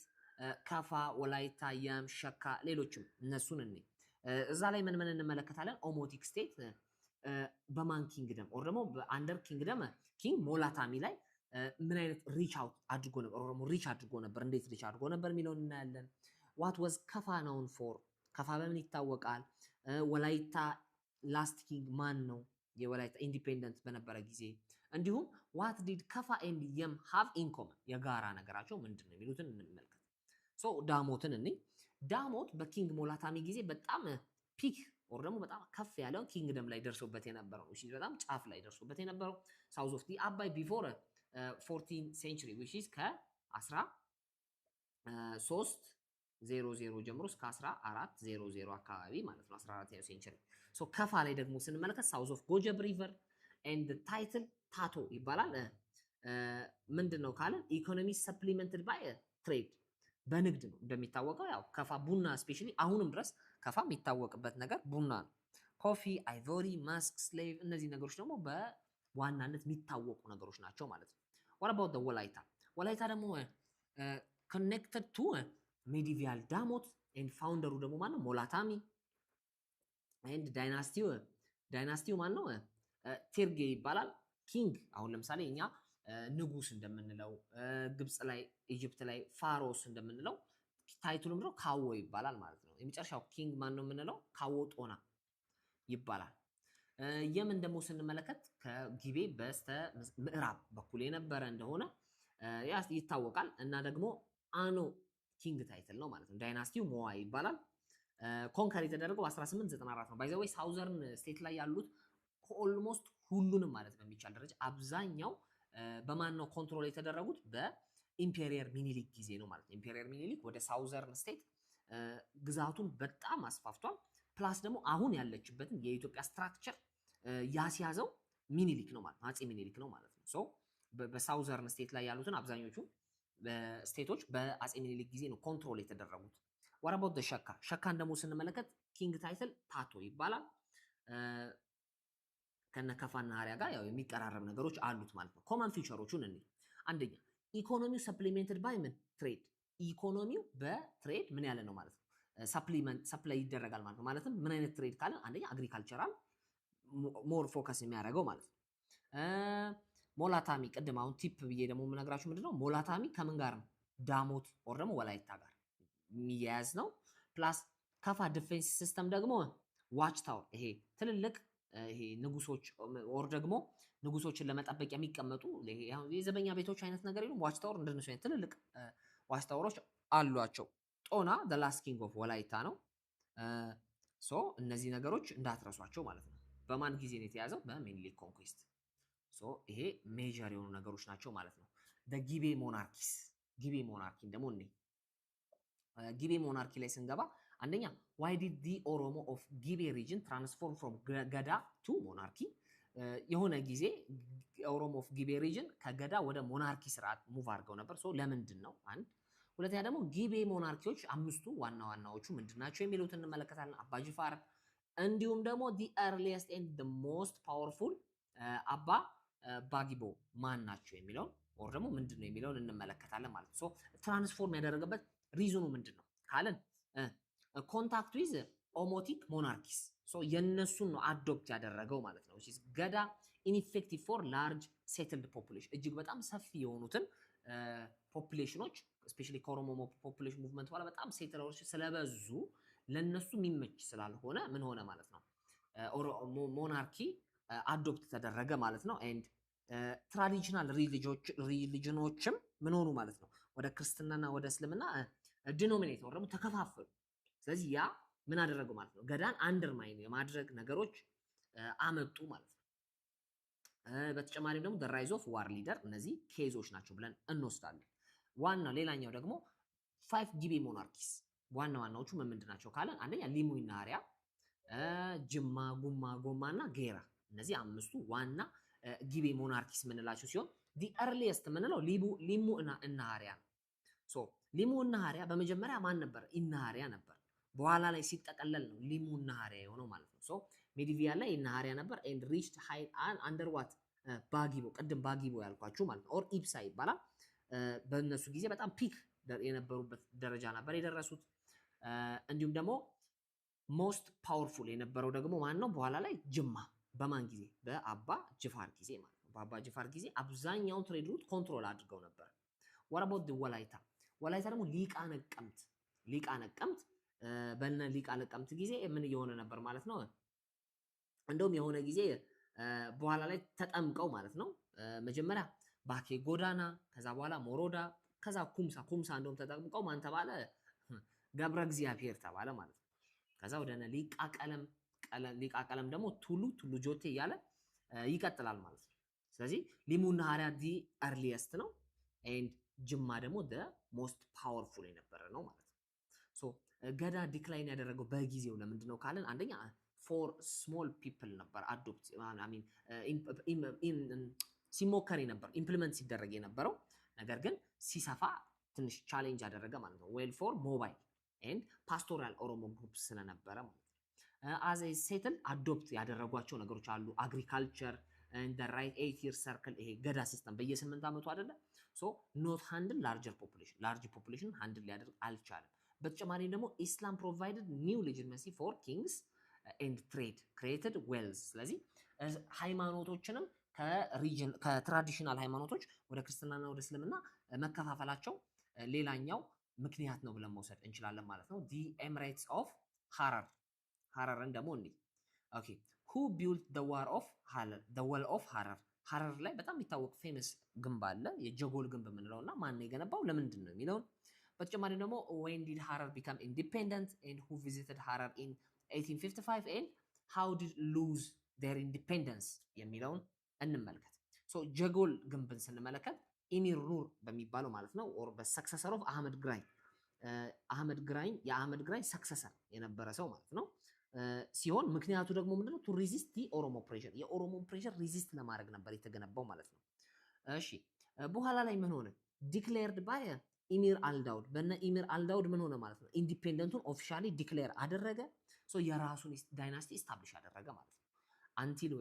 ከፋ፣ ወላይታ፣ የም፣ ሸካ፣ ሌሎችም እነሱን እንይ። እዛ ላይ ምን እንመለከታለን? ኦሞቲክ ስቴት በማን ኪንግደም ኦር ደግሞ በአንደር ኪንግደም ኪንግ ሞላታሚ ላይ ምን አይነት ሪች አውት አድርጎ ነበር ኦር ደግሞ ሪች አድርጎ ነበር፣ እንዴት ሪች አድርጎ ነበር የሚለውን እናያለን። ዋት ዋዝ ከፋ ናውን ፎር? ከፋ በምን ይታወቃል? ወላይታ ላስት ኪንግ ማን ነው? የወላይታ ኢንዲፔንደንት በነበረ ጊዜ። እንዲሁም ዋት ዲድ ከፋ ኤንድ የም ሃቭ ኢን ኮመን? የጋራ ነገራቸው ምንድን ነው የሚሉትን እንመልከት። ሶ ዳሞትን እንይ። ዳሞት በኪንግ ሞላታሚ ጊዜ በጣም ፒክ ኦር ደግሞ በጣም ከፍ ያለው ኪንግደም ላይ ደርሶበት የነበረው እሺ፣ በጣም ጫፍ ላይ ደርሶበት የነበረው ሳውዝ ኦፍ ዲ አባይ ቢፎር 14 ሴንቸሪ which is ከ1300 ጀምሮ እስከ 1400 አካባቢ ማለት ነው 14ኛው ሴንቸሪ። ሶ ከፋ ላይ ደግሞ ስንመለከት ሳውዝ ኦፍ ጎጀብ ሪቨር ኤንድ ታይትል ታቶ ይባላል። ምንድነው ካለ ኢኮኖሚ ሰፕሊመንትድ ባይ ትሬድ፣ በንግድ ነው እንደሚታወቀው። ያው ከፋ ቡና ስፔሻሊ አሁንም ድረስ ከፋ የሚታወቅበት ነገር ቡና ነው። ኮፊ፣ አይቮሪ፣ ማስክ፣ ስሌቭ እነዚህ ነገሮች ደግሞ በዋናነት የሚታወቁ ነገሮች ናቸው ማለት ነው። what about the ወላይታ? ወላይታ ደግሞ connected to medieval ዳሞት and ፋውንደሩ ደግሞ ማነው? ሞላታሚ and ዳይናስቲው ማነው? ቴርጌ ይባላል። ኪንግ አሁን ለምሳሌ እኛ ንጉስ እንደምንለው ግብጽ ላይ ኢጅፕት ላይ ፋሮስ እንደምንለው ታይትሉ ምንድነው ካዎ ይባላል ማለት ነው። የመጨረሻው ኪንግ ማን ነው የምንለው ካዎ ጦና ይባላል። የመን ደግሞ ስንመለከት ከጊቤ በስተ ምዕራብ በኩል የነበረ እንደሆነ ይታወቃል እና ደግሞ አኖ ኪንግ ታይትል ነው ማለት ነው። ዳይናስቲው ሞዋ ይባላል። ኮንከር የተደረገው 1894 ነው። ባይ ዘ ወይ ሳውዘርን ስቴት ላይ ያሉት ኦልሞስት ሁሉንም ማለት በሚቻል ደረጃ አብዛኛው በማን ነው ኮንትሮል የተደረጉት? በኢምፔሪየር ሚኒሊክ ጊዜ ነው ማለት ነው። ኢምፔሪየር ሚኒሊክ ወደ ሳውዘርን ስቴት ግዛቱን በጣም አስፋፍቷል። ፕላስ ደግሞ አሁን ያለችበትን የኢትዮጵያ ስትራክቸር ያስያዘው ሚኒሊክ ነው ማለት ነው። አፄ ሚኒሊክ ነው ማለት ነው። ሶ በሳውዘርን ስቴት ላይ ያሉትን አብዛኞቹ ስቴቶች በአፄ ሚኒሊክ ጊዜ ነው ኮንትሮል የተደረጉት። ወራቦት ሸካ ሸካን ደግሞ ስንመለከት ኪንግ ታይትል ታቶ ይባላል። ከነከፋና ሀሪያ ጋር ያው የሚቀራረብ ነገሮች አሉት ማለት ነው። ኮመን ፊቸሮቹን እንይ። አንደኛ ኢኮኖሚው ሰፕሊሜንትድ ባይ ምን ትሬድ፣ ኢኮኖሚው በትሬድ ምን ያለ ነው ማለት ነው። ሰፕላይ ይደረጋል ማለት ነው። ማለትም ምን አይነት ትሬድ ካለ አንደኛ አግሪካልቸራል ሞር ፎከስ የሚያደርገው ማለት ነው። ሞላታሚ ቅድም አሁን ቲፕ ብዬ ደግሞ የምነግራችሁ ምንድነው ሞላታሚ ከምን ጋር ነው? ዳሞት ኦር ደግሞ ወላይታ ጋር የሚያያዝ ነው። ፕላስ ከፋ ዲፌንስ ሲስተም ደግሞ ዋች ታወር ይሄ ትልልቅ ይሄ ንጉሶች ኦር ደግሞ ንጉሶችን ለመጠበቅ የሚቀመጡ የዘበኛ ቤቶች አይነት ነገር ይሉ ዋች ታወር እንደነሱ አይነት ትልልቅ ዋች ታወሮች አሏቸው። ጦና the last king of ወላይታ ነው። ሶ እነዚህ ነገሮች እንዳትረሷቸው ማለት ነው። በማን ጊዜ ነው የተያዘው? በሚኒሊክ ኮንኩዌስት። ሶ ይሄ ሜጀር የሆኑ ነገሮች ናቸው ማለት ነው። ጊቤ ሞናርኪስ ጊቤ ሞናርኪን ደግሞ እኔ ጊቤ ሞናርኪ ላይ ስንገባ አንደኛ why did the ኦሮሞ of ጊቤ region transform from ገዳ to ሞናርኪ? የሆነ ጊዜ ኦሮሞ ኦፍ ጊቤ ሪጅን ከገዳ ወደ ሞናርኪ ስርዓት ሙቭ አድርገው ነበር። ሶ ለምንድን ነው? አንድ ሁለተኛ ደግሞ ጊቤ ሞናርኪዎች አምስቱ ዋና ዋናዎቹ ምንድናቸው የሚሉት እንመለከታለን። አባጅፋር እንዲሁም ደግሞ the earliest and the most powerful አባ ባጊቦ ማን ናቸው የሚለውን ኦር ደግሞ ምንድነው የሚለውን እንመለከታለን ማለት ነው። ሶ ትራንስፎርም ያደረገበት ሪዝኑ ምንድነው ካለን ኮንታክት ዊዝ ኦሞቲክ ሞናርኪስ ሶ የነሱን ነው አዶፕት ያደረገው ማለት ነው። which is ገዳ ineffective for large settled population እጅግ በጣም ሰፊ የሆኑትን ፖፑሌሽኖች ስፔሻሊ ከኦሮሞ ፖፑሌሽን ሙቭመንት በኋላ በጣም ሴትለሮች ስለበዙ ለነሱ የሚመች ስላልሆነ ምን ሆነ ማለት ነው ሞናርኪ አዶፕት ተደረገ ማለት ነው። ኤንድ ትራዲሽናል ሪሊጅኖችም ምን ሆኑ ማለት ነው ወደ ክርስትናና ወደ እስልምና ዲኖሚኔት ወር ደግሞ ተከፋፈሉ። ስለዚህ ያ ምን አደረገው ማለት ነው ገዳን አንደርማይን የማድረግ ነገሮች አመጡ ማለት ነው። በተጨማሪም ደግሞ the rise of war leader እነዚህ ኬዞች ናቸው ብለን እንወስዳለን። ዋናው ሌላኛው ደግሞ 5 ጊቤ ሞናርኪስ ዋና ዋናዎቹ ምንድን ናቸው ካለን አንደኛ ሊሙ እና ሀሪያ፣ ጅማ፣ ጉማ፣ ጎማና ጌራ እነዚህ አምስቱ ዋና ጊቤ ሞናርኪስ ምንላቸው ሲሆን the earliest ምንለው ሊሙ እና ሀሪያ ነው። ሶ ሊሙ እና ሀሪያ በመጀመሪያ ማን ነበር? እና ሀሪያ ነበር። በኋላ ላይ ሲጠቀለል ነው ሊሙ እና ሀሪያ የሆነው ማለት ነው። ሶ ሜዲቪያል ላይ እና ሀሪያ ነበር and reached high under what ባጊቦ ቅድም ባጊቦ ያልኳችሁ ማለት ነው ኦር ኢብሳ ይባላል። በእነሱ ጊዜ በጣም ፒክ የነበሩበት ደረጃ ነበር የደረሱት። እንዲሁም ደግሞ ሞስት ፓወርፉል የነበረው ደግሞ ማን ነው? በኋላ ላይ ጅማ በማን ጊዜ? በአባ ጅፋር ጊዜ ማለት ነው። በአባ ጅፋር ጊዜ አብዛኛውን ትሬድ ሩት ኮንትሮል አድርገው ነበር። ወራቦት ወላይታ ወላይታ ደግሞ ሊቃ ነቀምት በነ ሊቃ ነቀምት ጊዜ ምን እየሆነ ነበር ማለት ነው? እንደውም የሆነ ጊዜ በኋላ ላይ ተጠምቀው ማለት ነው መጀመሪያ ባኬ ጎዳና፣ ከዛ በኋላ ሞሮዳ፣ ከዛ ኩምሳ እንደውም ተጠምቀው ማን ተባለ? ገብረ እግዚአብሔር ተባለ ማለት ነው። ከዛ ወደ ሊቃ ቀለም ደግሞ ቱሉ ጆቴ እያለ ይቀጥላል ማለት ነው። ስለዚህ ሊሙና ሀሪያ ዲ earliest ነው and ጅማ ደግሞ the most powerful የነበረ ነው ማለት ነው። ሶ ገዳ ዲክላይን ያደረገው በጊዜው ለምንድን ነው ካለን አንደኛ ፎር ስሞል ፒፕል ነበር አዶፕት ሲሞከር ነበር ኢምፕሊመንት ሲደረግ የነበረው ነገር ግን ሲሰፋ ትንሽ ቻሌንጅ ያደረገ ማለት ነው። ዌል ፎር ሞባይል ኤንድ ፓስቶራል ኦሮሞ ግሩፕ ስለነበረ ማለት ነው። አዝ ኤ ሴትል አዶፕት ያደረጓቸው ነገሮች አሉ። አግሪካልቸር and the right 8 year circle ይሄ ገዳ ሲስተም በየ8 ዓመቱ አይደለ ሶ ኖት ሃንድል ላርጅ ፖፑሌሽን ሃንድል ሊያደርግ አልቻለም። በተጨማሪም ደግሞ ኢስላም ፕሮቫይደድ ኒው ሌጂቲመሲ ፎር ኪንግስ ኤንድ ትሬድ ክሬትድ ዌልዝ። ስለዚህ ሃይማኖቶችንም ከትራዲሽናል ሃይማኖቶች ወደ ክርስትናና ወደ እስልምና መከፋፈላቸው ሌላኛው ምክንያት ነው ብለን መውሰድ እንችላለን ማለት ነው። ዲ ኤሚሬትስ ኦፍ ሀረር ሀረርን ደግሞ እንዲህ ኦኬ who built the war of ሀረር the wall of ሀረር ሀረር ላይ በጣም የሚታወቅ ፌመስ ግንብ አለ የጀጎል ግንብ የምንለው እና ማን የገነባው ለምንድን ነው የሚለውን በተጨማሪ ደግሞ when did ሀረር become independent and who visited ሀረር in 1855 and how did lose their independence የሚለውን እንመልከት። ሶ ጀጎል ግንብን ስንመለከት ኢሚር ኑር በሚባለው ማለት ነው ኦር በሰክሰሰር ኦፍ አህመድ ግራኝ የአህመድ ግራኝ ሰክሰሰር የነበረ ሰው ማለት ነው ሲሆን ምክንያቱ ደግሞ ምንድነው ቱ ሪዚስት ዲ ኦሮሞ ፕሬሸር የኦሮሞ ፕሬሸር ሪዚስት ለማድረግ ነበር የተገነባው ማለት ነው። እሺ በኋላ ላይ ምን ሆነ ዲክሌርድ ባይ ኢሚር አልዳውድ በነ ኢሚር አልዳውድ ምን ሆነ ማለት ነው ኢንዲፔንደንቱን ኦፊሻሊ ዲክሌር አደረገ። ሶ የራሱን ዳይናስቲ ስታብሊሽ አደረገ ማለት ነው። አንቲል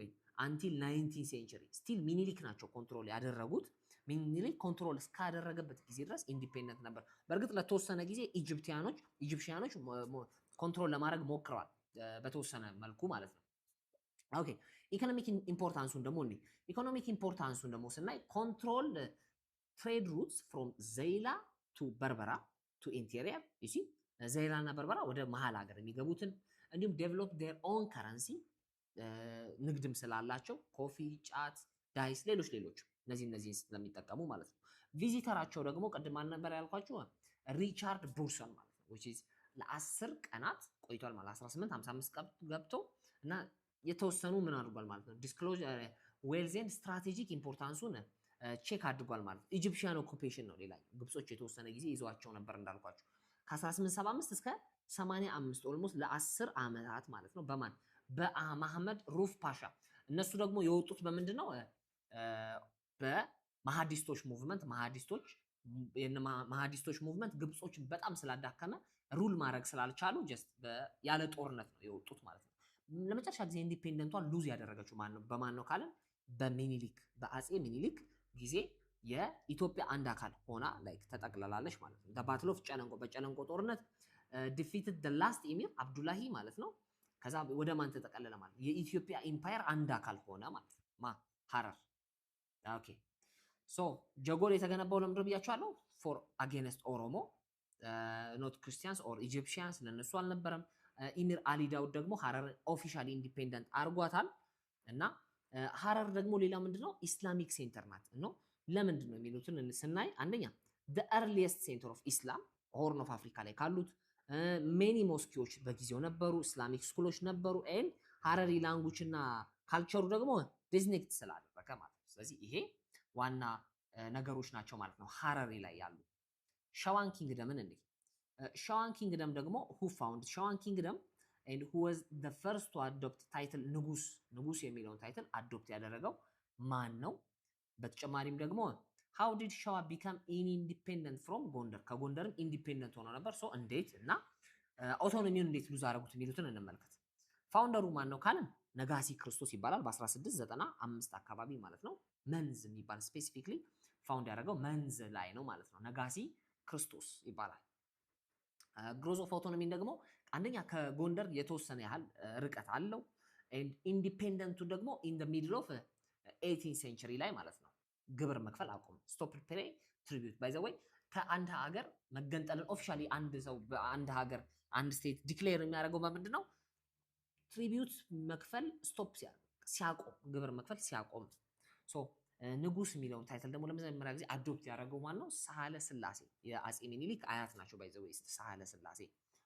19th ሴንቸሪ ስቲል ሚኒሊክ ናቸው ኮንትሮል ያደረጉት። ሚኒሊክ ኮንትሮል እስካደረገበት ጊዜ ድረስ ኢንዲፔንደንት ነበር። በእርግጥ ለተወሰነ ጊዜ ኢጂፕሽያኖች ኮንትሮል ለማድረግ ሞክረዋል በተወሰነ መልኩ ማለት ነው። ኦኬ ኢኮኖሚክ ኢምፖርታንሱን ደግሞ እንዴ ኢኮኖሚክ ኢምፖርታንሱን ደግሞ ስናይ ኮንትሮል ትሬድ ሩትስ ፍሮም ዘይላ ቱ በርበራ ቱ ኢንቴሪየር ዩሲ ዘይላ እና በርበራ ወደ መሀል ሀገር የሚገቡትን እንዲሁም ዴቨሎፕ ዴር ኦን ከረንሲ ንግድም ስላላቸው ኮፊ፣ ጫት፣ ዳይስ ሌሎች እነዚህን ስለሚጠቀሙ ማለት ነው። ቪዚተራቸው ደግሞ ቅድም አልነበር ያልኳችሁ ሪቻርድ ቡርሰን ማለት ነው which is ለ10 ቀናት ቆይቷል ማለት 1855 ገብቶ እና የተወሰኑ ምን አድርጓል ማለት ነው ዲስክሎዥር ዌልዝ ኤንድ ስትራቴጂክ ኢምፖርታንሱን ቼክ አድርጓል ማለት ነው። ኢጂፕሽያን ኦኩፔሽን ነው ሌላኛው ግብጾች የተወሰነ ጊዜ ይዟቸው ነበር እንዳልኳችሁ ከ1875 እስከ 85 ኦልሞስት ለ10 ዓመታት ማለት ነው በማን በመሐመድ ሩፍ ፓሻ እነሱ ደግሞ የወጡት በምንድነው በመሐዲስቶች ሙቭመንት ግብጾችን በጣም ስላዳከመ ሩል ማድረግ ስላልቻሉ ጀስት ያለ ጦርነት ነው የወጡት ማለት ነው። ለመጨረሻ ጊዜ ኢንዲፔንደንቷን ሉዝ ያደረገችው በማን ነው ካለን በአጼ ሚኒሊክ ጊዜ የኢትዮጵያ አንድ አካል ሆና ላይክ ተጠቅለላለች ማለት ነው። ባትል ኦፍ በጨለንቆ ጦርነት ዲፊትድ ዘ ላስት ኢሚር አብዱላሂ ማለት ነው። ከዛ ወደ ማን ተጠቀለለ ማለት የኢትዮጵያ ኢምፓየር አንድ አካል ሆነ ማለት ነው ሀረር። ኦኬ ሶ ጀጎል የተገነባው ለምንድን ነው ብያችኋለሁ ፎር አጌንስት ኦሮሞ ኖት ክርስቲያንስ ኦር ኢጂፕሽያንስ ለነሱ አልነበረም። ኢሚር አሊ ዳውድ ደግሞ ሀረር ኦፊሻሊ ኢንዲፔንደንት አድርጓታል እና ሀረር ደግሞ ሌላ ምንድነው ኢስላሚክ ሴንተር ናት ነው። ለምንድን ነው የሚሉትን ስናይ አንደኛ the earliest center of Islam ሆርን ኦፍ አፍሪካ ላይ ካሉት ሜኒ ሞስኪዎች በጊዜው ነበሩ፣ ኢስላሚክ ስኩሎች ነበሩ። ኤንድ ሀረሪ ላንጉጅ እና ካልቸሩ ደግሞ ዲዝኔክት ስላደረገ ማለት ነው። ስለዚህ ይሄ ዋና ነገሮች ናቸው ማለት ነው ሀረሪ ላይ ያሉ። ሸዋን ኪንግደምን እንዴ ሸዋን ኪንግደም ደግሞ who found ሸዋን ኪንግደም and who was the first to adopt title ንጉስ የሚለውን ታይትል አዶፕት ያደረገው ማን ነው? በተጨማሪም ደግሞ how did ሸዋ become independent from ጎንደር ከጎንደርም ኢንዲፔንደንት ሆኖ ነበር። ሶ እንዴት እና አውቶኖሚውን እንዴት ሉዝ አደረጉት የሚሉትን እንመልከት። ፋውንደሩ ማን ነው ካለን ነጋሲ ክርስቶስ ይባላል። በ1695 አካባቢ ማለት ነው። መንዝ የሚባል ስፔሲፊክሊ ፋውንድ ያደረገው መንዝ ላይ ነው ማለት ነው። ነጋሲ ክርስቶስ ይባላል። ግሮዝ ኦፍ አውቶኖሚን ደግሞ አንደኛ ከጎንደር የተወሰነ ያህል ርቀት አለው። ኢንዲፔንደንቱ ደግሞ ኢን ዘ ሚድል ኦፍ 18th ሴንቸሪ ላይ ማለት ነው ግብር መክፈል አቆመ። ስቶፕ ፔይ ትሪቢዩት ባይ ዘ ወይ ከአንድ ሀገር መገንጠልን ኦፊሻሊ አንድ ሰው በአንድ ሀገር አንድ ስቴት ዲክሌር የሚያደርገው በምንድን ነው? ትሪቢዩት መክፈል ስቶፕ ሲያቆም ግብር መክፈል ሲያቆም። ሶ ንጉስ የሚለውን ታይትል ደግሞ ለመጀመሪያ ጊዜ አዶፕት ያደረገው ማን ነው? ሳህለ ስላሴ የአጼ ሚኒሊክ አያት ናቸው። ባይ ዘ ወይ ሳህለ ስላሴ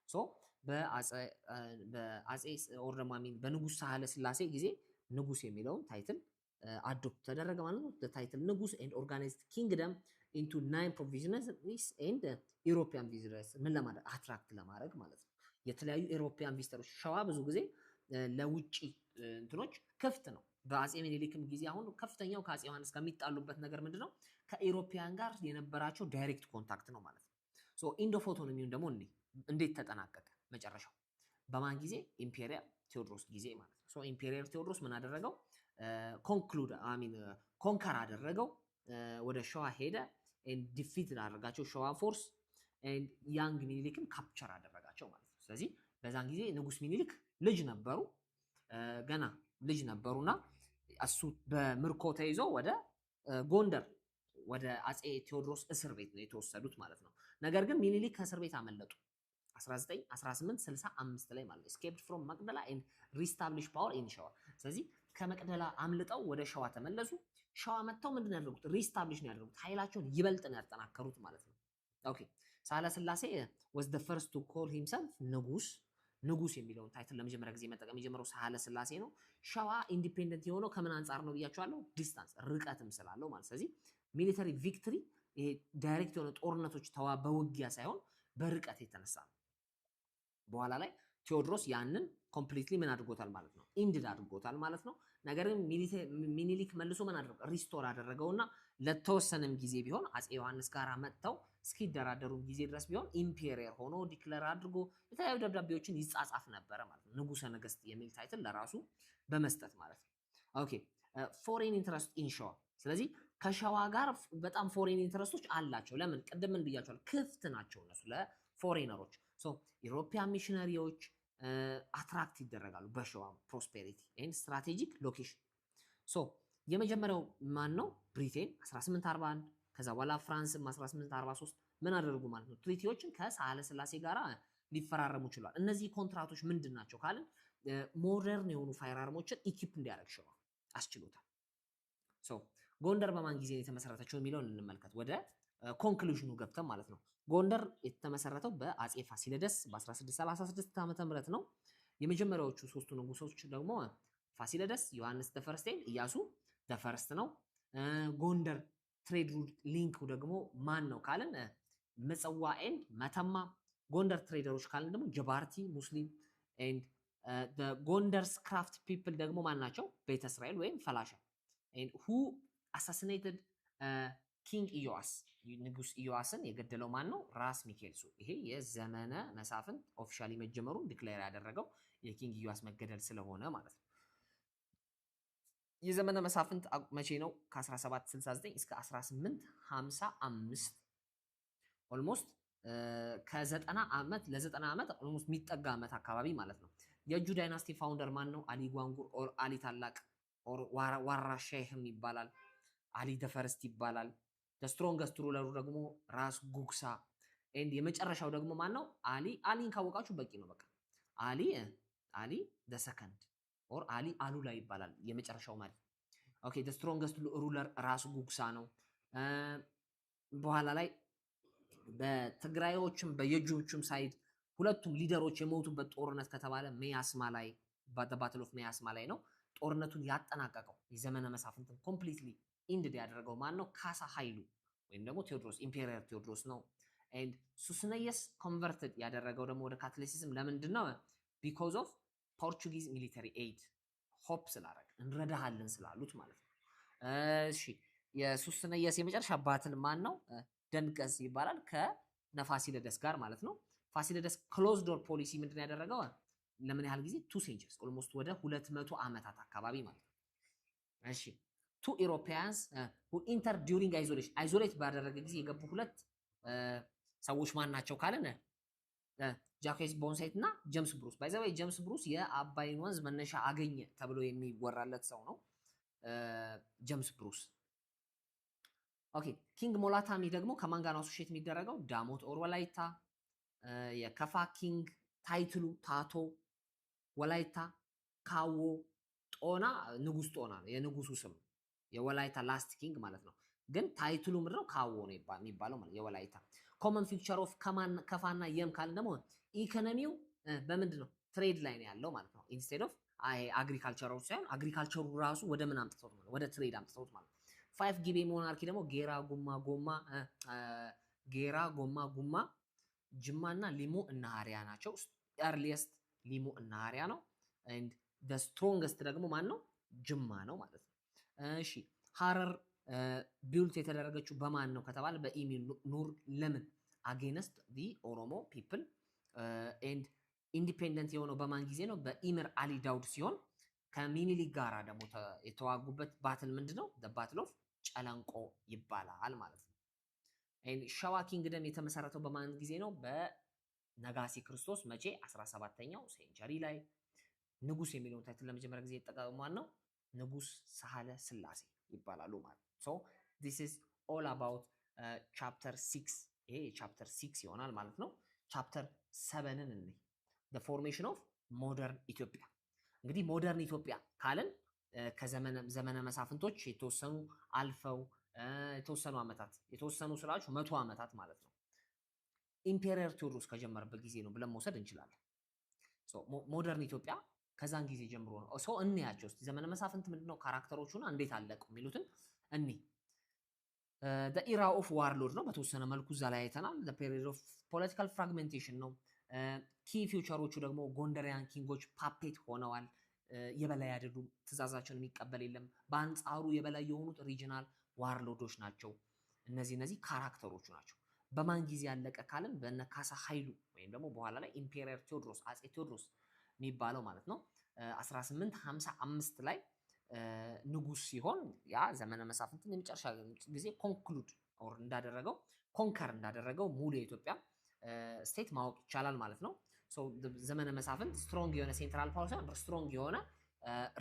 ሶ በአጼ ኦርደማሚን በንጉስ ሳህለ ስላሴ ጊዜ ንጉስ የሚለውን ታይትል አዶፕት ተደረገ ማለት ነው። ታይትል ንጉስ ኤንድ ኦርጋናይዝድ ኪንግደም ኢንቱ 9 ፕሮቪንስስ ኤንድ ኢሮፒያን ቪዚተርስ ምን ለማድረግ አትራክት ለማድረግ ማለት ነው። የተለያዩ ኢሮፒያን ቪዚተሮች ሸዋ ብዙ ጊዜ ለውጪ እንትኖች ክፍት ነው። በአጼ ሚኒሊክም ጊዜ አሁን ከፍተኛው ከአጼ ዮሐንስ ከሚጣሉበት ነገር ምንድነው? ከኢሮፒያን ጋር የነበራቸው ዳይሬክት ኮንታክት ነው ማለት ነው። ሶ ኢንድ ኦፍ አውቶኖሚውን ደግሞ እንዴት ተጠናቀቀ? መጨረሻው በማን ጊዜ? ኢምፔሪያል ቴዎድሮስ ጊዜ ማለት ነው። ሶ ኢምፔሪያል ቴዎድሮስ ምን አደረገው? ኮንከር አደረገው፣ ወደ ሸዋ ሄደ፣ ዲፊት አደረጋቸው ሸዋ ፎርስ፣ ያንግ ሚኒሊክን ካፕቸር አደረጋቸው ማለት ነው። ስለዚህ በዛን ጊዜ ንጉስ ሚኒሊክ ልጅ ነበሩ፣ ገና ልጅ ነበሩና እሱ በምርኮ ተይዞ ወደ ጎንደር ወደ አጼ ቴዎድሮስ እስር ቤት ነው የተወሰዱት ማለት ነው። ነገር ግን ሚኒሊክ ከእስር ቤት አመለጡ 1865 ላይ ማለት ነው። escaped from መቅደላ and reestablish power in ሸዋ። ስለዚህ ከመቅደላ አምልጠው ወደ ሸዋ ተመለሱ። ሸዋ መጥተው ምንድን ያደረጉት? ሪስታብሊሽ ነው ያደረጉት። ኃይላቸውን ይበልጥ ነው ያጠናከሩት ማለት ነው። ኦኬ ሳህለ ስላሴ was the first to call himself ንጉስ የሚለውን ታይትል ለመጀመሪያ ጊዜ መጠቀም የጀመረው ሳህለ ስላሴ ነው። ሸዋ ኢንዲፔንደንት የሆነው ከምን አንጻር ነው ብያቸዋለሁ? ዲስታንስ ርቀትም ስላለው ማለት። ስለዚህ ሚሊተሪ ቪክትሪ ይሄ ዳይሬክት የሆነ ጦርነቶች በውጊያ ሳይሆን በርቀት የተነሳ ነው። በኋላ ላይ ቴዎድሮስ ያንን ኮምፕሊትሊ ምን አድርጎታል ማለት ነው? ኢንድድ አድርጎታል ማለት ነው። ነገር ግን ሚኒሊክ መልሶ ምን አደረገው? ሪስቶር አደረገውና ለተወሰነም ጊዜ ቢሆን አጼ ዮሐንስ ጋር መጥተው እስኪደራደሩ ጊዜ ድረስ ቢሆን ኢምፔሪየር ሆኖ ዲክለር አድርጎ የተለያዩ ደብዳቤዎችን ይጻጻፍ ነበረ ማለት ነው። ንጉሰ ነገስት የሚል ታይትል ለራሱ በመስጠት ማለት ነው። ኦኬ ፎሬን ኢንትረስት ኢን ሸዋ። ስለዚህ ከሸዋ ጋር በጣም ፎሬን ኢንትረስቶች አላቸው። ለምን? ቅድም ምን ብያቸዋለሁ? ክፍት ናቸው እነሱ ለፎሬነሮች። ሶ ኢሮፒያን ሚሽነሪዎች አትራክት ይደረጋሉ በሸዋ ፕሮስፔሪቲ ኤንድ ስትራቴጂክ ሎኬሽን። ሶ የመጀመሪያው ማን ነው? ብሪቴን 1841 ከዛ በኋላ ፍራንስም 1843 ምን አደረጉ ማለት ነው? ትሪቲዎችን ከሳህለ ስላሴ ጋር ሊፈራረሙ ችሏል። እነዚህ ኮንትራቶች ምንድን ናቸው ካልን ሞደርን የሆኑ ፋየር አርሞችን ኢኪፕ እንዲያደርግ ሸዋ አስችሎታል። ሶ ጎንደር በማን ጊዜ የተመሰረተችው የሚለውን እንመልከት። ወደ ኮንክሉዥኑ ገብተን ማለት ነው። ጎንደር የተመሰረተው በአጼ ፋሲለደስ በ1636 ዓመተ ምህረት ነው። የመጀመሪያዎቹ ሶስቱ ንጉሶች ደግሞ ፋሲለደስ፣ ዮሐንስ ደፈርስቴን፣ ኢያሱ ደፈርስት ነው። ጎንደር ትሬድ ሩት ሊንክ ደግሞ ማን ነው ካልን ምጽዋ ኤንድ መተማ። ጎንደር ትሬደሮች ካልን ደግሞ ጀባርቲ ሙስሊም ኤንድ ጎንደርስ ክራፍት ፒፕል ደግሞ ማን ናቸው? ቤተ እስራኤል ወይም ፈላሻ። ኤንድ ሁ አሳሲኔትድ ኪንግ ኢዮአስ፣ ንጉስ ኢዮአስን የገደለው ማን ነው? ራስ ሚካኤል። ይሄ የዘመነ መሳፍንት ኦፊሻሊ መጀመሩን ዲክሌር ያደረገው የኪንግ ኢዮአስ መገደል ስለሆነ ማለት ነው። የዘመነ መሳፍንት መቼ ነው? ከ1769 እስከ 1855 ኦልሞስት ከ90 ዓመት ለ90 ዓመት ኦልሞስት የሚጠጋ ዓመት አካባቢ ማለት ነው። የእጁ ዳይናስቲ ፋውንደር ማን ነው? አሊ ጓንጉር ኦር አሊ ታላቅ ኦር ዋራ ሼህም ይባላል። አሊ ደፈርስት ይባላል። ስትሮንገስት ሩለሩ ደግሞ ራስ ጉግሳ ኤንድ የመጨረሻው ደግሞ ማን ነው? አሊን ካወቃችሁ በቂ ነው። በቃ አሊ ደ ሰከንድ ኦር አሊ አሉላ ይባላል የመጨረሻው ማለት። ኦኬ ደ ስትሮንገስት ሩለር ራስ ጉግሳ ነው። በኋላ ላይ በትግራዮችም በየጁዎችም ሳይድ ሁለቱም ሊደሮች የሞቱበት ጦርነት ከተባለ ሜያስማ ላይ ባትል ኦፍ ሜያስማ ላይ ነው ጦርነቱን ያጠናቀቀው። የዘመነ መሳፍንትን ኮምፕሊትሊ ኢንድድ ያደረገው ማን ነው? ካሳ ኃይሉ ወይም ደግሞ ቴዎድሮስ ኢምፔሪየር ቴዎድሮስ ነው። ኤንድ ሱስነየስ ኮንቨርትድ ያደረገው ደግሞ ወደ ካቶሊሲዝም ለምንድን ነው? ቢኮዝ ኦፍ ፖርቹጊዝ ሚሊተሪ ኤድ ሆፕ ስላደረገ እንረዳሃለን ስላሉት ማለት ነው። እሺ የሱስነየስ የመጨረሻ ባትል ማን ነው? ደንቀዝ ይባላል ከነፋሲለደስ ጋር ማለት ነው። ፋሲለደስ ክሎዝ ዶር ፖሊሲ ምንድን ያደረገው? ለምን ያህል ጊዜ? 2 ሴንቸሪስ ኦልሞስት ወደ 200 ዓመታት አካባቢ ማለት ነው። እሺ ቱ ኢሮፒያንስ ሁ ኢንተር ዲዩሪንግ አይዞሌሽን አይዞሌት ባደረገ ጊዜ የገቡ ሁለት ሰዎች ማን ናቸው ካለን ጃኬስ ቦንሳይት እና ጀምስ ብሩስ። ባይ ዘ ወይ ጀምስ ብሩስ የአባይን ወንዝ መነሻ አገኘ ተብሎ የሚወራለት ሰው ነው ጀምስ ብሩስ። ኦኬ ኪንግ ሞላታሚ ደግሞ ከማን ጋር ነው አሶሺየት የሚደረገው? ዳሞት ኦር ወላይታ። የከፋ ኪንግ ታይትሉ ታቶ፣ ወላይታ፣ ካዎ፣ ጦና ንጉስ ጦና ነው የንጉሱ ስም የወላይታ ላስት ኪንግ ማለት ነው። ግን ታይትሉ ምንድነው? ካዎ ነው የሚባለው ማለት የወላይታ። ኮመን ፊቸር ኦፍ ከፋና የም ካልን ደግሞ ኢኮኖሚው በምንድን ነው? ትሬድ ላይ ነው ያለው ማለት ነው። ኢንስቴድ ኦፍ አግሪካልቸሩ ሳይሆን አግሪካልቸሩ ራሱ ወደ ምን አምጥተውት ማለት ወደ ትሬድ አምጥተውት ማለት። 5 ጊቤ ሞናርኪ ደግሞ ጌራ ጎማ ጉማ ጅማና ሊሙ እና ሀሪያ ናቸው። ኤርሊየስት ሊሙ እና ሀሪያ ነው። ኤንድ ዘ ስትሮንገስት ደግሞ ማን ነው? ጅማ ነው ማለት ነው። እሺ ሀረር ቢልት የተደረገችው በማን ነው ከተባለ በኢሚል ኑር። ለምን? አጌንስት ዲ ኦሮሞ ፒፕል ኤንድ ኢንዲፔንደንት የሆነው በማን ጊዜ ነው? በኢምር አሊ ዳውድ ሲሆን ከሚኒሊክ ጋራ ደግሞ የተዋጉበት ባትል ምንድነው? ባትል ኦፍ ጨለንቆ ይባላል ማለት ነው። ሸዋ ኪንግደም የተመሰረተው በማን ጊዜ ነው? በነጋሲ ክርስቶስ መቼ? 17ኛው ሴንቸሪ ላይ። ንጉስ የሚለውን ታይትል ለመጀመሪያ ጊዜ የተጠቀመው ማን ነው? ንጉስ ሳህለ ስላሴ ይባላሉ ማለት ነው። ሶ ዲስ ኢዝ ኦል አባውት ቻፕተር 6 ይሄ ቻፕተር 6 ይሆናል ማለት ነው። ቻፕተር 7ን እንይ ፎርሜሽን ኦፍ ሞደርን ኢትዮጵያ። እንግዲህ ሞደርን ኢትዮጵያ ካልን ከዘመነ መሳፍንቶች የተወሰኑ አልፈው የተወሰኑ ዓመታት የተወሰኑ ስላችሁ 100 ዓመታት ማለት ነው ኢምፔሪየር ቴዎድሮስ ከጀመረበት ጊዜ ነው ብለን መውሰድ እንችላለን። ሞደርን ኢትዮጵያ ከዛን ጊዜ ጀምሮ ነው። ሰው እንያቸው እስቲ ዘመነ መሳፍንት ምንድነው ካራክተሮቹና እንዴት አለቁ የሚሉትን እኒ the era of warlord ነው በተወሰነ መልኩ እዛ ላይ አይተናል። the period of political fragmentation ነው። ኪ ፊውቸሮቹ ደግሞ ጎንደሪያን ኪንጎች ፓፔት ሆነዋል። የበላይ አይደሉም፣ ትእዛዛቸውን የሚቀበል የለም። በአንጻሩ የበላይ የሆኑት ሪጂናል ዋርሎዶች ናቸው። እነዚህ ካራክተሮቹ ናቸው። በማን ጊዜ ያለቀ ካልን በነ ካሳ ኃይሉ ወይም ደግሞ በኋላ ላይ ኢምፔሪየር ቴዎድሮስ አጼ ቴዎድሮስ የሚባለው ማለት ነው 1855 ላይ ንጉስ ሲሆን ያ ዘመነ መሳፍንትን የመጨረሻ ጊዜ ኮንክሉድ ኦር እንዳደረገው ኮንከር እንዳደረገው ሙሉ የኢትዮጵያ ስቴት ማወቅ ይቻላል ማለት ነው። ሶ ዘመነ መሳፍንት ስትሮንግ የሆነ ሴንትራል ፓወር ሳይሆን ስትሮንግ የሆነ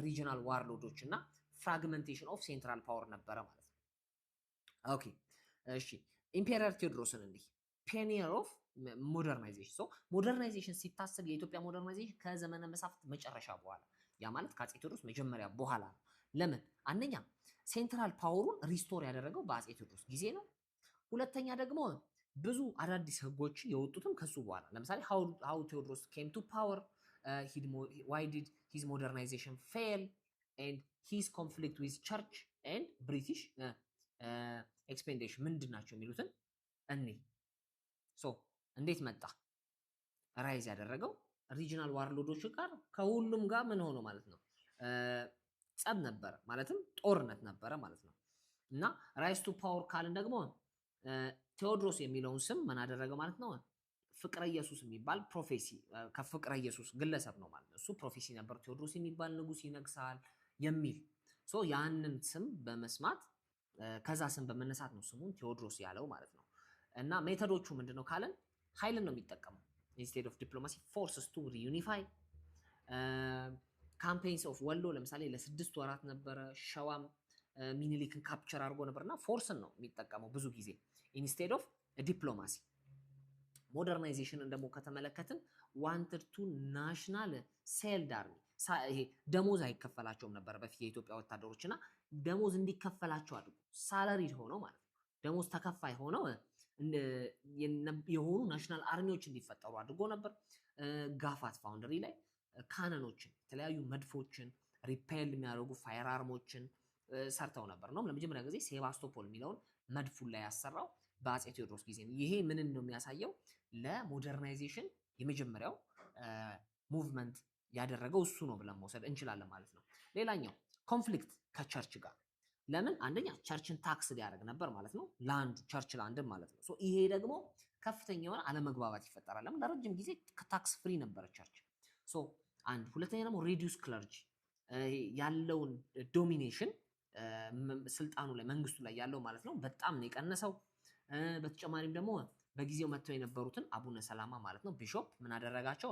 ሪጂናል ዋርሎዶች እና ፍራግመንቴሽን ኦፍ ሴንትራል ፓወር ነበረ ማለት ነው። ኦኬ እሺ ኢምፔሪየር ቴዎድሮስን እንዲህ ፒዮኒየር ኦፍ ሞደርናይዜሽን። ሶ ሞደርናይዜሽን ሲታሰብ የኢትዮጵያ ሞደርናይዜሽን ከዘመነ መሳፍንት መጨረሻ በኋላ ያ ማለት ከአጼ ቴዎድሮስ መጀመሪያ በኋላ ነው። ለምን? አንደኛ ሴንትራል ፓወሩን ሪስቶር ያደረገው በአጼ ቴዎድሮስ ጊዜ ነው። ሁለተኛ ደግሞ ብዙ አዳዲስ ህጎች የወጡትም ከሱ በኋላ ለምሳሌ ሃው ቴዎድሮስ ኬም ቱ ፓወር ዋይ ዲድ ሂዝ ሞደርናይዜሽን ፌል ኤንድ ሂዝ ኮንፍሊክት ዊዝ ቸርች ኤንድ ብሪቲሽ ኤክስፔንዴሽን ምንድን ናቸው የሚሉትን እኔ ሶ እንዴት መጣ ራይዝ ያደረገው ሪጂናል ዋርሎዶች ጋር ከሁሉም ጋር ምን ሆኖ ማለት ነው ጸብ ነበረ፣ ማለትም ጦርነት ነበረ ማለት ነው። እና ራይዝ ቱ ፓወር ካልን ደግሞ ቴዎድሮስ የሚለውን ስም ምን አደረገ ማለት ነው? ፍቅረ ኢየሱስ የሚባል ፕሮፌሲ ከፍቅረ ኢየሱስ ግለሰብ ነው ማለት ነው። እሱ ፕሮፌሲ ነበር፣ ቴዎድሮስ የሚባል ንጉስ ይነግሳል የሚል ሶ ያንን ስም በመስማት ከዛ ስም በመነሳት ነው ስሙን ቴዎድሮስ ያለው ማለት ነው። እና ሜተዶቹ ምንድነው ካለን ኃይልን ነው የሚጠቀመው ኢንስቴድ ኦፍ ዲፕሎማሲ ፎርስስ ቱ ሪዩኒፋይ ካምፔንስ ኦፍ ወሎ ለምሳሌ ለ6 ወራት ነበረ። ሸዋም ሚኒሊክን ካፕቸር አድርጎ ነበርና ፎርስን ነው የሚጠቀመው ብዙ ጊዜ ኢንስቴድ ኦፍ ዲፕሎማሲ። ሞደርናይዜሽንን ደግሞ ከተመለከትን ዋንትድ ቱ ናሽናል ሴልድ አርሚ ይሄ ደሞዝ አይከፈላቸውም ነበር በፊት የኢትዮጵያ ወታደሮች እና ደሞዝ እንዲከፈላቸው አድርጎ ሳላሪድ ሆነው ማለት ነው ደሞዝ ተከፋይ ሆነው የሆኑ ናሽናል አርሚዎች እንዲፈጠሩ አድርጎ ነበር። ጋፋት ፋውንደሪ ላይ ካነኖችን የተለያዩ መድፎችን ሪፔል የሚያደርጉ ፋየር አርሞችን ሰርተው ነበር ነው ለመጀመሪያ ጊዜ ሴባስቶፖል የሚለውን መድፉን ላይ ያሰራው በአጼ ቴዎድሮስ ጊዜ ነው። ይሄ ምን ነው የሚያሳየው ለሞደርናይዜሽን የመጀመሪያው ሙቭመንት ያደረገው እሱ ነው ብለን መውሰድ እንችላለን ማለት ነው። ሌላኛው ኮንፍሊክት ከቸርች ጋር ለምን አንደኛ ቸርችን ታክስ ሊያደርግ ነበር ማለት ነው ላንድ ቸርች ላንድ ማለት ነው። ሶ ይሄ ደግሞ ከፍተኛ የሆነ አለመግባባት ይፈጠራል። ለምን ለረጅም ጊዜ ከታክስ ፍሪ ነበር ቸርች። ሶ አንድ ሁለተኛ ደግሞ ሬዲዩስ ክለርጂ ያለውን ዶሚኔሽን ስልጣኑ ላይ መንግስቱ ላይ ያለው ማለት ነው በጣም ነው የቀነሰው። በተጨማሪም ደግሞ በጊዜው መጥተው የነበሩትን አቡነ ሰላማ ማለት ነው ቢሾፕ ምን አደረጋቸው?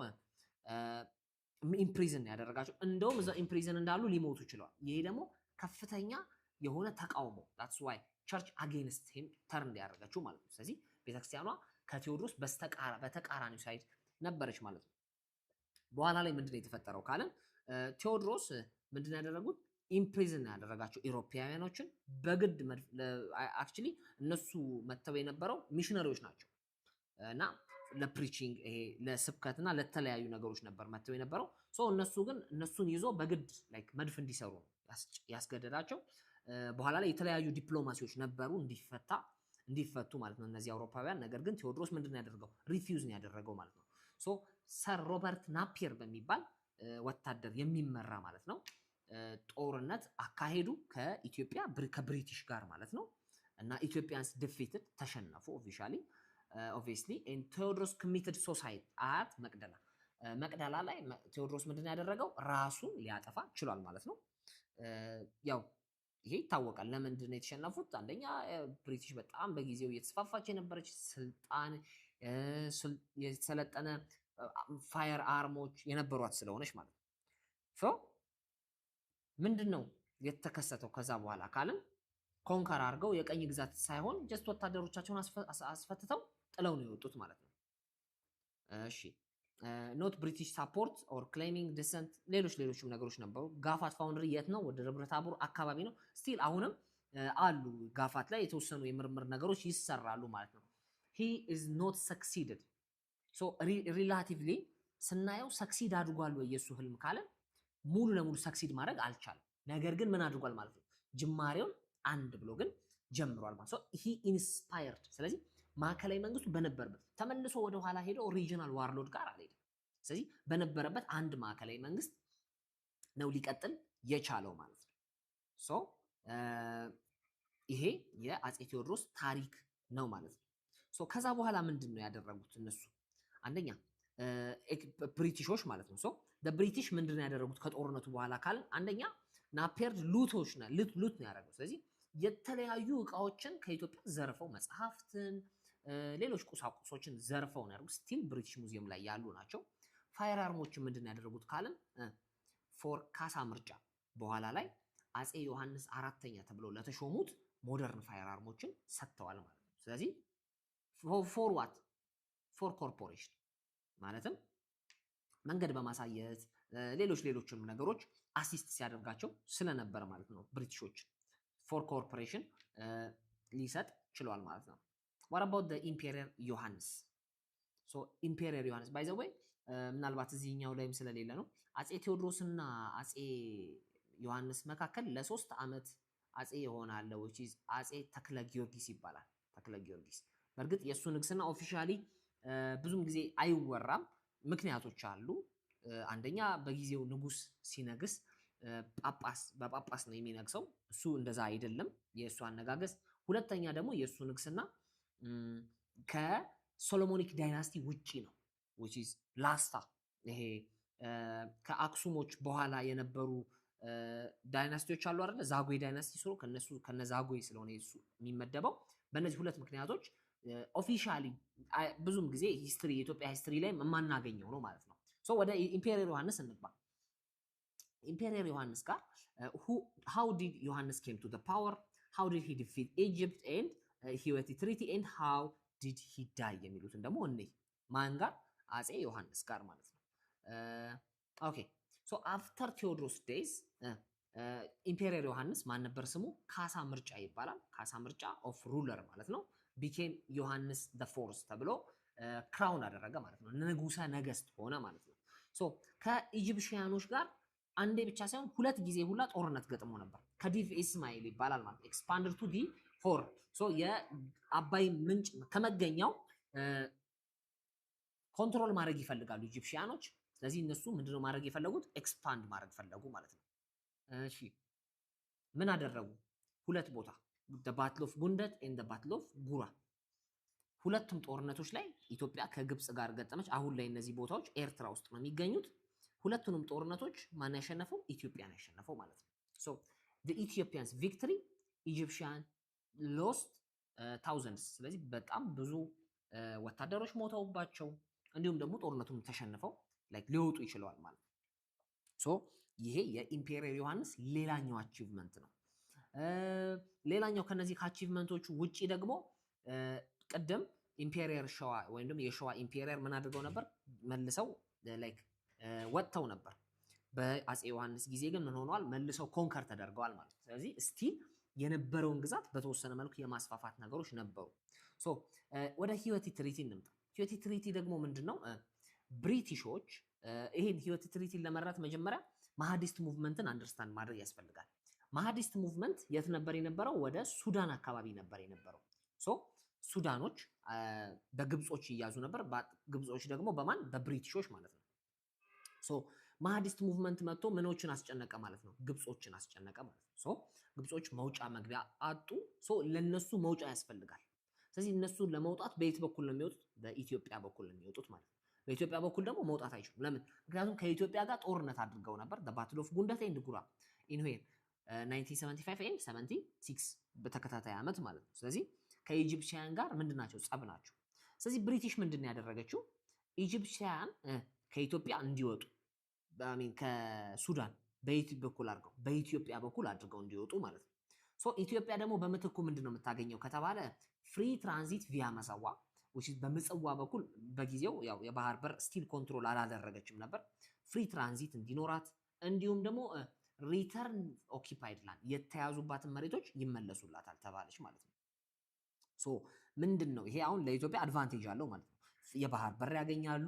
ኢምፕሪዝን ያደረጋቸው። እንደውም እዛ ኢምፕሪዝን እንዳሉ ሊሞቱ ይችላል። ይሄ ደግሞ ከፍተኛ የሆነ ተቃውሞ that's why church against him turn ያደረጋችሁ ማለት ነው። ስለዚህ ቤተክርስቲያኗ ከቴዎድሮስ በተቃራኒው ሳይድ ነበረች ማለት ነው። በኋላ ላይ ምንድነው የተፈጠረው ካለን ቴዎድሮስ ምንድነው ያደረጉት? ኢምፕሪዝን ያደረጋቸው ኢሮፓውያኖችን በግድ አክቹሊ እነሱ መተው የነበረው ሚሽነሪዎች ናቸው እና ለፕሪቺንግ ይሄ ለስብከትና ለተለያዩ ነገሮች ነበር መተው የነበረው። ሶ እነሱ ግን እነሱን ይዞ በግድ ላይክ መድፍ እንዲሰሩ ነው ያስገደዳቸው። በኋላ ላይ የተለያዩ ዲፕሎማሲዎች ነበሩ እንዲፈቱ ማለት ነው እነዚህ አውሮፓውያን። ነገር ግን ቴዎድሮስ ምንድነው ያደረገው? ሪፊውዝ ነው ያደረገው ማለት ነው። ሶ ሰር ሮበርት ናፒየር በሚባል ወታደር የሚመራ ማለት ነው ጦርነት አካሄዱ ከኢትዮጵያ ከብሪቲሽ ጋር ማለት ነው እና ኢትዮጵያንስ ዲፊትድ ተሸነፉ ኦፊሻሊ ኦብቪየስሊ ኤንድ ቴዎድሮስ ኮሚትድ ሱሳይድ አት መቅደላ ላይ ቴዎድሮስ ምንድነው ያደረገው? ራሱን ሊያጠፋ ችሏል ማለት ነው። ያው ይሄ ይታወቃል። ለምንድን ነው የተሸነፉት? አንደኛ ብሪቲሽ በጣም በጊዜው እየተስፋፋች የነበረች ስልጣን የሰለጠነ ፋየር አርሞች የነበሯት ስለሆነች ማለት ነው። ሶ ምንድነው የተከሰተው ከዛ በኋላ ካልን ኮንከር አድርገው የቀኝ ግዛት ሳይሆን ጀስት ወታደሮቻቸውን አስፈትተው ጥለው ነው የወጡት ማለት ነው። እሺ ኖት ብሪቲሽ ሳፖርት ኦር ክሌሚንግ ዲሰንት ሌሎችም ነገሮች ነበሩ። ጋፋት ፋውንደሪ የት ነው? ወደ ደብረ ታቦር አካባቢ ነው። ስቲል አሁንም አሉ ጋፋት ላይ የተወሰኑ የምርምር ነገሮች ይሰራሉ ማለት ነው። ሂ ኢዝ ኖት ሰክሲድድ ሶ ሪላቲቭሊ ስናየው ሰክሲድ አድርጓል ወይ የሱ ህልም ካለ ሙሉ ለሙሉ ሰክሲድ ማድረግ አልቻለም። ነገር ግን ምን አድርጓል ማለት ነው? ጅማሬውን አንድ ብሎ ግን ጀምሯል ማለት ነው። ሂ ኢንስፓየርድ ስለዚህ ማዕከላዊ መንግስቱ በነበረበት ተመልሶ ወደ ኋላ ሄዶ ሪጂናል ዋርሎድ ጋር አልሄደም። ስለዚህ በነበረበት አንድ ማዕከላዊ መንግስት ነው ሊቀጥል የቻለው ማለት ነው። ሶ ይሄ የአፄ ቴዎድሮስ ታሪክ ነው ማለት ነው። ሶ ከዛ በኋላ ምንድን ነው ያደረጉት እነሱ? አንደኛ ብሪቲሾች ማለት ነው። ሶ ብሪቲሽ ምንድን ነው ያደረጉት ከጦርነቱ በኋላ ካልን አንደኛ ናፔርድ ሉት ነው ያደረገው። ስለዚህ የተለያዩ እቃዎችን ከኢትዮጵያ ዘርፈው መጽሐፍትን፣ ሌሎች ቁሳቁሶችን ዘርፈው ነው ያደረጉት። ስቲል ብሪቲሽ ሙዚየም ላይ ያሉ ናቸው። ፋየር አርሞችን ምንድን ነው ያደረጉት ካልን ፎር ካሳ ምርጫ በኋላ ላይ አፄ ዮሐንስ አራተኛ ተብለው ለተሾሙት ሞደርን ፋየር አርሞችን ሰጥተዋል ማለት ነው። ስለዚህ ፎር ዋት ፎር ኮርፖሬሽን ማለትም መንገድ በማሳየት ሌሎችም ነገሮች አሲስት ሲያደርጋቸው ስለነበር ማለት ነው። ብሪቲሾች ፎር ኮርፖሬሽን ሊሰጥ ችሏል ማለት ነው። what about the ኢምፔሪየር ዮሐንስ? ሶ ኢምፔሪየር ዮሐንስ ባይ ዘ ወይ ምናልባት እዚህኛው ላይም ስለሌለ ነው አፄ ቴዎድሮስና አፄ ዮሐንስ መካከል ለ3 ዓመት አፄ ይሆናል which is አፄ ተክለ ጊዮርጊስ ይባላል። ተክለ ጊዮርጊስ በእርግጥ የሱ ንግስና ኦፊሻሊ ብዙም ጊዜ አይወራም። ምክንያቶች አሉ። አንደኛ በጊዜው ንጉስ ሲነግስ በጳጳስ ነው የሚነግሰው። እሱ እንደዛ አይደለም የእሱ አነጋገስ። ሁለተኛ ደግሞ የእሱ ንግስና ከሶሎሞኒክ ዳይናስቲ ውጪ ነው which is ላስታ ይሄ ከአክሱሞች በኋላ የነበሩ ዳይናስቲዎች አሉ አይደል? ዛጉዌ ዳይናስቲ ከነ ዛጉዌ ስለሆነ እሱ የሚመደበው በእነዚህ ሁለት ምክንያቶች ኦፊሻሊ ብዙም ጊዜ ሂስትሪ የኢትዮጵያ ሂስትሪ ላይ የማናገኘው ነው ማለት ነው። ሶ ወደ ኢምፔሪየር ዮሐንስ እንግባ። ኢምፔሪየር ዮሐንስ ጋር how did ዮሐንስ came to the power, how did he defeat Egypt and ህይወቲ ትሪቲ and how did he die የሚሉትን ደግሞ እነይ ማን ጋር? አፄ ዮሐንስ ጋር ማለት ነው። ኦኬ ሶ አፍተር ቴዎድሮስ ዴይዝ ኢምፔሪየር ዮሐንስ ማን ነበር ስሙ? ካሳ ምርጫ ይባላል። ካሳ ምርጫ ኦፍ ሩለር ማለት ነው። ቢኬም ዮሐንስ ዘ ፎርስ ተብሎ ክራውን አደረገ ማለት ነው። ንጉሰ ነገስት ሆነ ማለት ነው። ሶ ከኢጂፕሽያኖች ጋር አንዴ ብቻ ሳይሆን ሁለት ጊዜ ሁላ ጦርነት ገጥሞ ነበር። ከዲቭ ኢስማኤል ይባላል ማለት ኤክስፓንድድ ቱ ዲ ሆር ሶ የአባይ ምንጭ ከመገኛው ኮንትሮል ማድረግ ይፈልጋሉ ኢጂፕሽያኖች። ስለዚህ እነሱ ምንድነው ማድረግ የፈለጉት? ኤክስፓንድ ማድረግ ፈለጉ ማለት ነው። እሺ ምን አደረጉ? ሁለት ቦታ the battle of ጉንደት and the battle of ጉራ ሁለቱም ጦርነቶች ላይ ኢትዮጵያ ከግብጽ ጋር ገጠመች። አሁን ላይ እነዚህ ቦታዎች ኤርትራ ውስጥ ነው የሚገኙት። ሁለቱንም ጦርነቶች ማን ያሸነፈው? ኢትዮጵያን ያሸነፈው ማለት ነው። so the Ethiopians victory Egyptian lost thousands ስለዚህ በጣም ብዙ ወታደሮች ሞተውባቸው እንዲሁም ደግሞ ጦርነቱን ተሸንፈው ላይክ ሊወጡ ይችላል ማለት ነው። ሶ ይሄ የኢምፔሪየር ዮሐንስ ሌላኛው አቺቭመንት ነው። ሌላኛው ከነዚህ አቺቭመንቶቹ ውጪ ደግሞ ቀደም ኢምፔሪየር ሸዋ ወይም ደግሞ የሸዋ ኢምፔሪየር ምን አድርገው ነበር? መልሰው ላይክ ወጥተው ነበር። በአፄ ዮሐንስ ጊዜ ግን ምን ሆነዋል? መልሰው ኮንከር ተደርገዋል ማለት ነው። ስለዚህ ስቲል የነበረውን ግዛት በተወሰነ መልኩ የማስፋፋት ነገሮች ነበሩ። ሶ ወደ ህይወቲ ትሪቲ እንምጣ። ህይወቲ ትሪቲ ደግሞ ምንድነው? ብሪቲሾች ይሄን ህይወቲ ትሪቲን ለመራት መጀመሪያ ማሃዲስት ሙቭመንትን አንደርስታንድ ማድረግ ያስፈልጋል። ማሃዲስት ሙቭመንት የት ነበር የነበረው? ወደ ሱዳን አካባቢ ነበር የነበረው። ሶ ሱዳኖች በግብጾች ይያዙ ነበር። ግብጾች ደግሞ በማን? በብሪቲሾች ማለት ነው። ሶ ማሃዲስት ሙቭመንት መጥቶ ምኖችን አስጨነቀ ማለት ነው? ግብጾችን አስጨነቀ ማለት ነው። ሶ ግብጾች መውጫ መግቢያ አጡ። ሶ ለነሱ መውጫ ያስፈልጋል። ስለዚህ እነሱ ለመውጣት በየት በኩል ነው የሚወጡት? በኢትዮጵያ በኩል ነው የሚወጡት ማለት ነው። በኢትዮጵያ በኩል ደግሞ መውጣት አይችሉም። ለምን? ምክንያቱም ከኢትዮጵያ ጋር ጦርነት አድርገው ነበር። the battle of ጉንደት and ጉራ in where 1975 and 76 በተከታታይ ዓመት ማለት ነው። ስለዚህ ከኢጂፕሽያን ጋር ምንድናቸው? ጸብ ናቸው። ስለዚህ ብሪቲሽ ምንድነው ያደረገችው? ኢጂፕሽያን ከኢትዮጵያ እንዲወጡ ከሱዳን በኢትዮጵያ በኩል አድርገው እንዲወጡ ማለት ነው። ሶ ኢትዮጵያ ደግሞ በምትኩ ምንድነው የምታገኘው ከተባለ ፍሪ ትራንዚት ቪያ መሰዋ which is በምጽዋ በኩል በጊዜው ያው የባህር በር ስቲል ኮንትሮል አላደረገችም ነበር። ፍሪ ትራንዚት እንዲኖራት እንዲሁም ደግሞ ሪተርን ኦኪፓይድ ላንድ የተያዙባትን መሬቶች ይመለሱላታል ተባለች ማለት ነው። ሶ ምንድነው ይሄ አሁን ለኢትዮጵያ አድቫንቴጅ አለው ማለት ነው። የባህር በር ያገኛሉ፣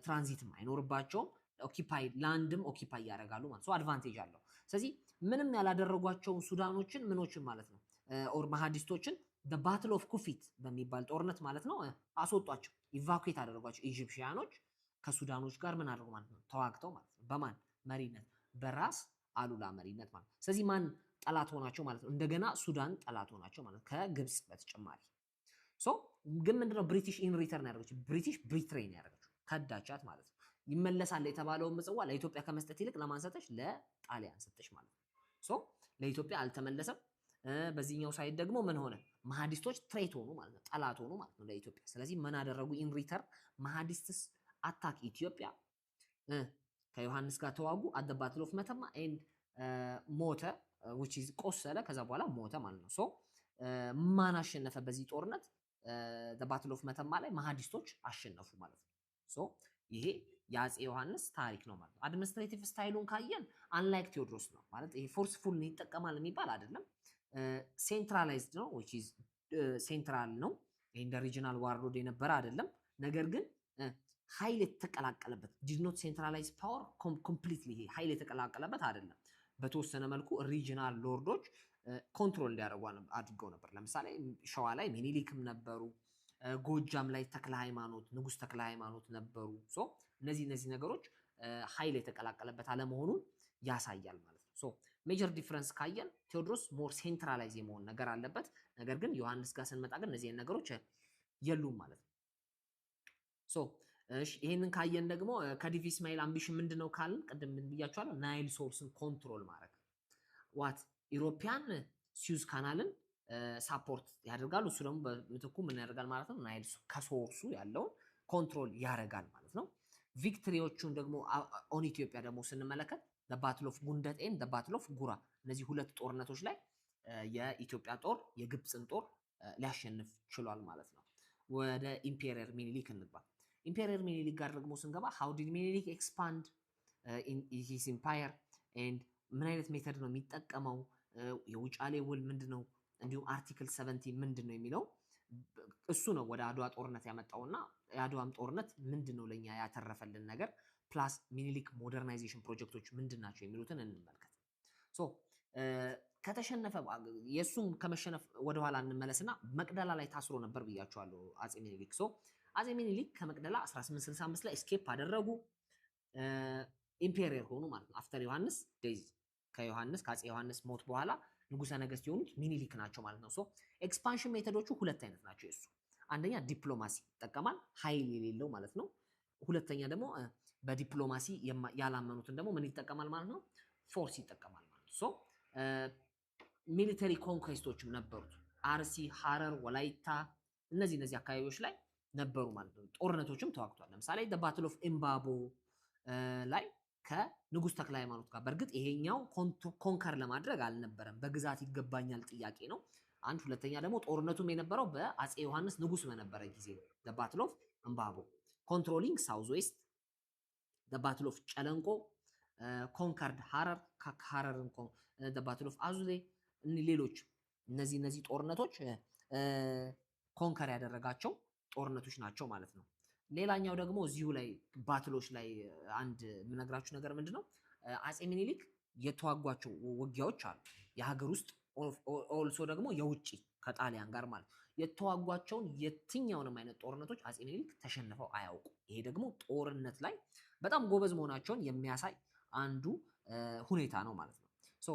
ትራንዚትም አይኖርባቸውም፣ ኦኪፓይድ ላንድም ኦኪፓይ ያደርጋሉ ማለት ነው። አድቫንቴጅ አለው። ስለዚህ ምንም ያላደረጓቸውን ሱዳኖችን ምኖችን ማለት ነው ኦር ማሃዲስቶችን ባትል ኦፍ ኩፊት በሚባል ጦርነት ማለት ነው አስወጧቸው፣ ኢቫኩዌት አደረጓቸው። ኢጂፕሽያኖች ከሱዳኖች ጋር ምን አደረጉ ማለት ነው ተዋግተው ማለት ነው። በማን መሪነት? በራስ አሉላ መሪነት ማለት ነው። ስለዚህ ማን ጠላት ሆናቸው ማለት ነው? እንደገና ሱዳን ጠላት ሆናቸው ማለት ነው ከግብጽ በተጨማሪ። ሶ ግን ምንድነው ብሪቲሽ ኢን ሪተርን ያደረገችው? ብሪቲሽ ብሪትሬን ያደረገችው ከዳቻት ማለት ነው። ይመለሳል የተባለውን ምጽዋ ለኢትዮጵያ ከመስጠት ይልቅ ለማን ሰጠች? ለጣሊያን ሰጠች ማለት ነው። ሶ ለኢትዮጵያ አልተመለሰም። በዚህኛው ሳይድ ደግሞ ምን ሆነ? ማሃዲስቶች ትሬት ሆኑ ማለት ነው፣ ጠላት ሆኑ ማለት ነው ለኢትዮጵያ። ስለዚህ ምን አደረጉ? ኢን ሪተርን ማሃዲስትስ አታክ ኢትዮጵያ፣ ከዮሐንስ ጋር ተዋጉ። አት ባትል ኦፍ መተማ ኤንድ ሞተ which is ቆሰለ፣ ከዛ በኋላ ሞተ ማለት ነው። ሶ ማን አሸነፈ በዚህ ጦርነት? ባትል ኦፍ መተማ ላይ ማሃዲስቶች አሸነፉ ማለት ነው። ሶ ይሄ የአፄ ዮሐንስ ታሪክ ነው ማለት ነው። አድሚኒስትሬቲቭ ስታይሉን ካየን አንላይክ ቴዎድሮስ ነው ማለት ይሄ ፎርስፉል ይጠቀማል የሚባል አይደለም። ሴንትራላይዝድ ነው which is ሴንትራል ነው። ይሄ እንደ ሪጂናል ዋርሎድ የነበረ አይደለም። ነገር ግን ኃይል የተቀላቀለበት did not centralize power completely ይሄ ኃይል የተቀላቀለበት አይደለም። በተወሰነ መልኩ ሪጂናል ሎርዶች ኮንትሮል እንዲያደርጉ አድርገው ነበር። ለምሳሌ ሸዋ ላይ ሚኒሊክም ነበሩ። ጎጃም ላይ ተክለ ሃይማኖት ንጉስ ተክለ ሃይማኖት ነበሩ። ሶ እነዚህ ነገሮች ኃይል የተቀላቀለበት አለመሆኑን ያሳያል ማለት ነው። ሶ ሜጀር ዲፈረንስ ካየን ቴዎድሮስ ሞር ሴንትራላይዝ የመሆን ነገር አለበት። ነገር ግን ዮሐንስ ጋር ስንመጣ ግን እነዚህ ነገሮች የሉም ማለት ነው። ሶ እሺ ይሄንን ካየን ደግሞ ከዲቪ እስማኤል አምቢሽን ምንድነው ካልን ቅድም ምን ብያችኋለሁ? ናይል ሶርስን ኮንትሮል ማድረግ ዋት ኢሮፒያን ሲዩዝ ካናልን ሳፖርት ያደርጋሉ። እሱ ደግሞ በምትኩ ምን ያደርጋል ማለት ነው? ናይል ከሶርሱ ያለውን ኮንትሮል ያደርጋል ማለት ነው። ቪክትሪዎቹን ደግሞ ኦን ኢትዮጵያ ደግሞ ስንመለከት ባትል ኦፍ ጉንደት ኤንድ ባትል ኦፍ ጉራ፣ እነዚህ ሁለት ጦርነቶች ላይ የኢትዮጵያ ጦር የግብፅን ጦር ሊያሸንፍ ችሏል ማለት ነው። ወደ ኢምፔሪየር ሚኒሊክ እንግባ። ኢምፔሪየር ሚኒሊክ ጋር ደግሞ ስንገባ ሃው ዲድ ሚኒሊክ ኤክስፓንድ ሂስ ኢምፓየር ኤንድ ምን አይነት ሜተድ ነው የሚጠቀመው? የውጫሌ ውል ምንድነው? እንዲሁም አርቲክል 70 ምንድነው የሚለው እሱ ነው ወደ አድዋ ጦርነት ያመጣውና የአድዋም ጦርነት ምንድነው ለኛ ያተረፈልን ነገር ፕላስ ሚኒሊክ ሞደርናይዜሽን ፕሮጀክቶች ምንድናቸው የሚሉትን እንመልከት። ሶ ከተሸነፈ የሱም ከመሸነፍ ወደ ኋላ እንመለስና መቅደላ ላይ ታስሮ ነበር ብያቸዋለሁ አፄ ሚኒሊክ። ሶ አፄ ሚኒሊክ ከመቅደላ 1865 ላይ ኤስኬፕ አደረጉ፣ ኢምፔሪየር ሆኑ ማለት ነው። አፍተር ዮሐንስ ዴዝ ከዮሐንስ ከአፄ ዮሐንስ ሞት በኋላ ንጉሰ ነገስት የሆኑት ሚኒሊክ ናቸው ማለት ነው። ሶ ኤክስፓንሽን ሜቶዶቹ ሁለት አይነት ናቸው የሱ። አንደኛ ዲፕሎማሲ ይጠቀማል፣ ኃይል የሌለው ማለት ነው። ሁለተኛ ደግሞ በዲፕሎማሲ ያላመኑትን ደግሞ ምን ይጠቀማል ማለት ነው? ፎርስ ይጠቀማል ማለት ነው። ሶ ሚሊተሪ ኮንኩዌስቶችም ነበሩት። አርሲ፣ ሐረር፣ ወላይታ እነዚህ አካባቢዎች ላይ ነበሩ ማለት ነው። ጦርነቶችም ተዋግቷል። ለምሳሌ ባትል ኦፍ ኤምባቦ ላይ ከንጉስ ተክለ ሃይማኖት ጋር። በእርግጥ ይሄኛው ኮንከር ለማድረግ አልነበረም፣ በግዛት ይገባኛል ጥያቄ ነው። አንድ ሁለተኛ ደግሞ ጦርነቱም የነበረው በአፄ ዮሐንስ ንጉስ በነበረ ጊዜ ነው። ባትል ኦፍ ኤምባቦ ኮንትሮሊንግ ሳውዝ ዌስት፣ ባትል ኦፍ ጨለንቆ ኮንከርድ ሐረር፣ ሐረርን ባትል ኦፍ አዙሌ፣ ሌሎች እነዚህ ጦርነቶች ኮንከር ያደረጋቸው ጦርነቶች ናቸው ማለት ነው። ሌላኛው ደግሞ እዚሁ ላይ ባትሎች ላይ አንድ የምነግራችሁ ነገር ምንድነው? አፄ ሚኒሊክ የተዋጓቸው ውጊያዎች አሉ። የሀገር ውስጥ ኦልሶ ደግሞ የውጭ ከጣሊያን ጋር ማለት የተዋጓቸውን የትኛውንም አይነት ጦርነቶች አፄ ሚኒሊክ ተሸንፈው አያውቁ። ይሄ ደግሞ ጦርነት ላይ በጣም ጎበዝ መሆናቸውን የሚያሳይ አንዱ ሁኔታ ነው ማለት ነው። ሶ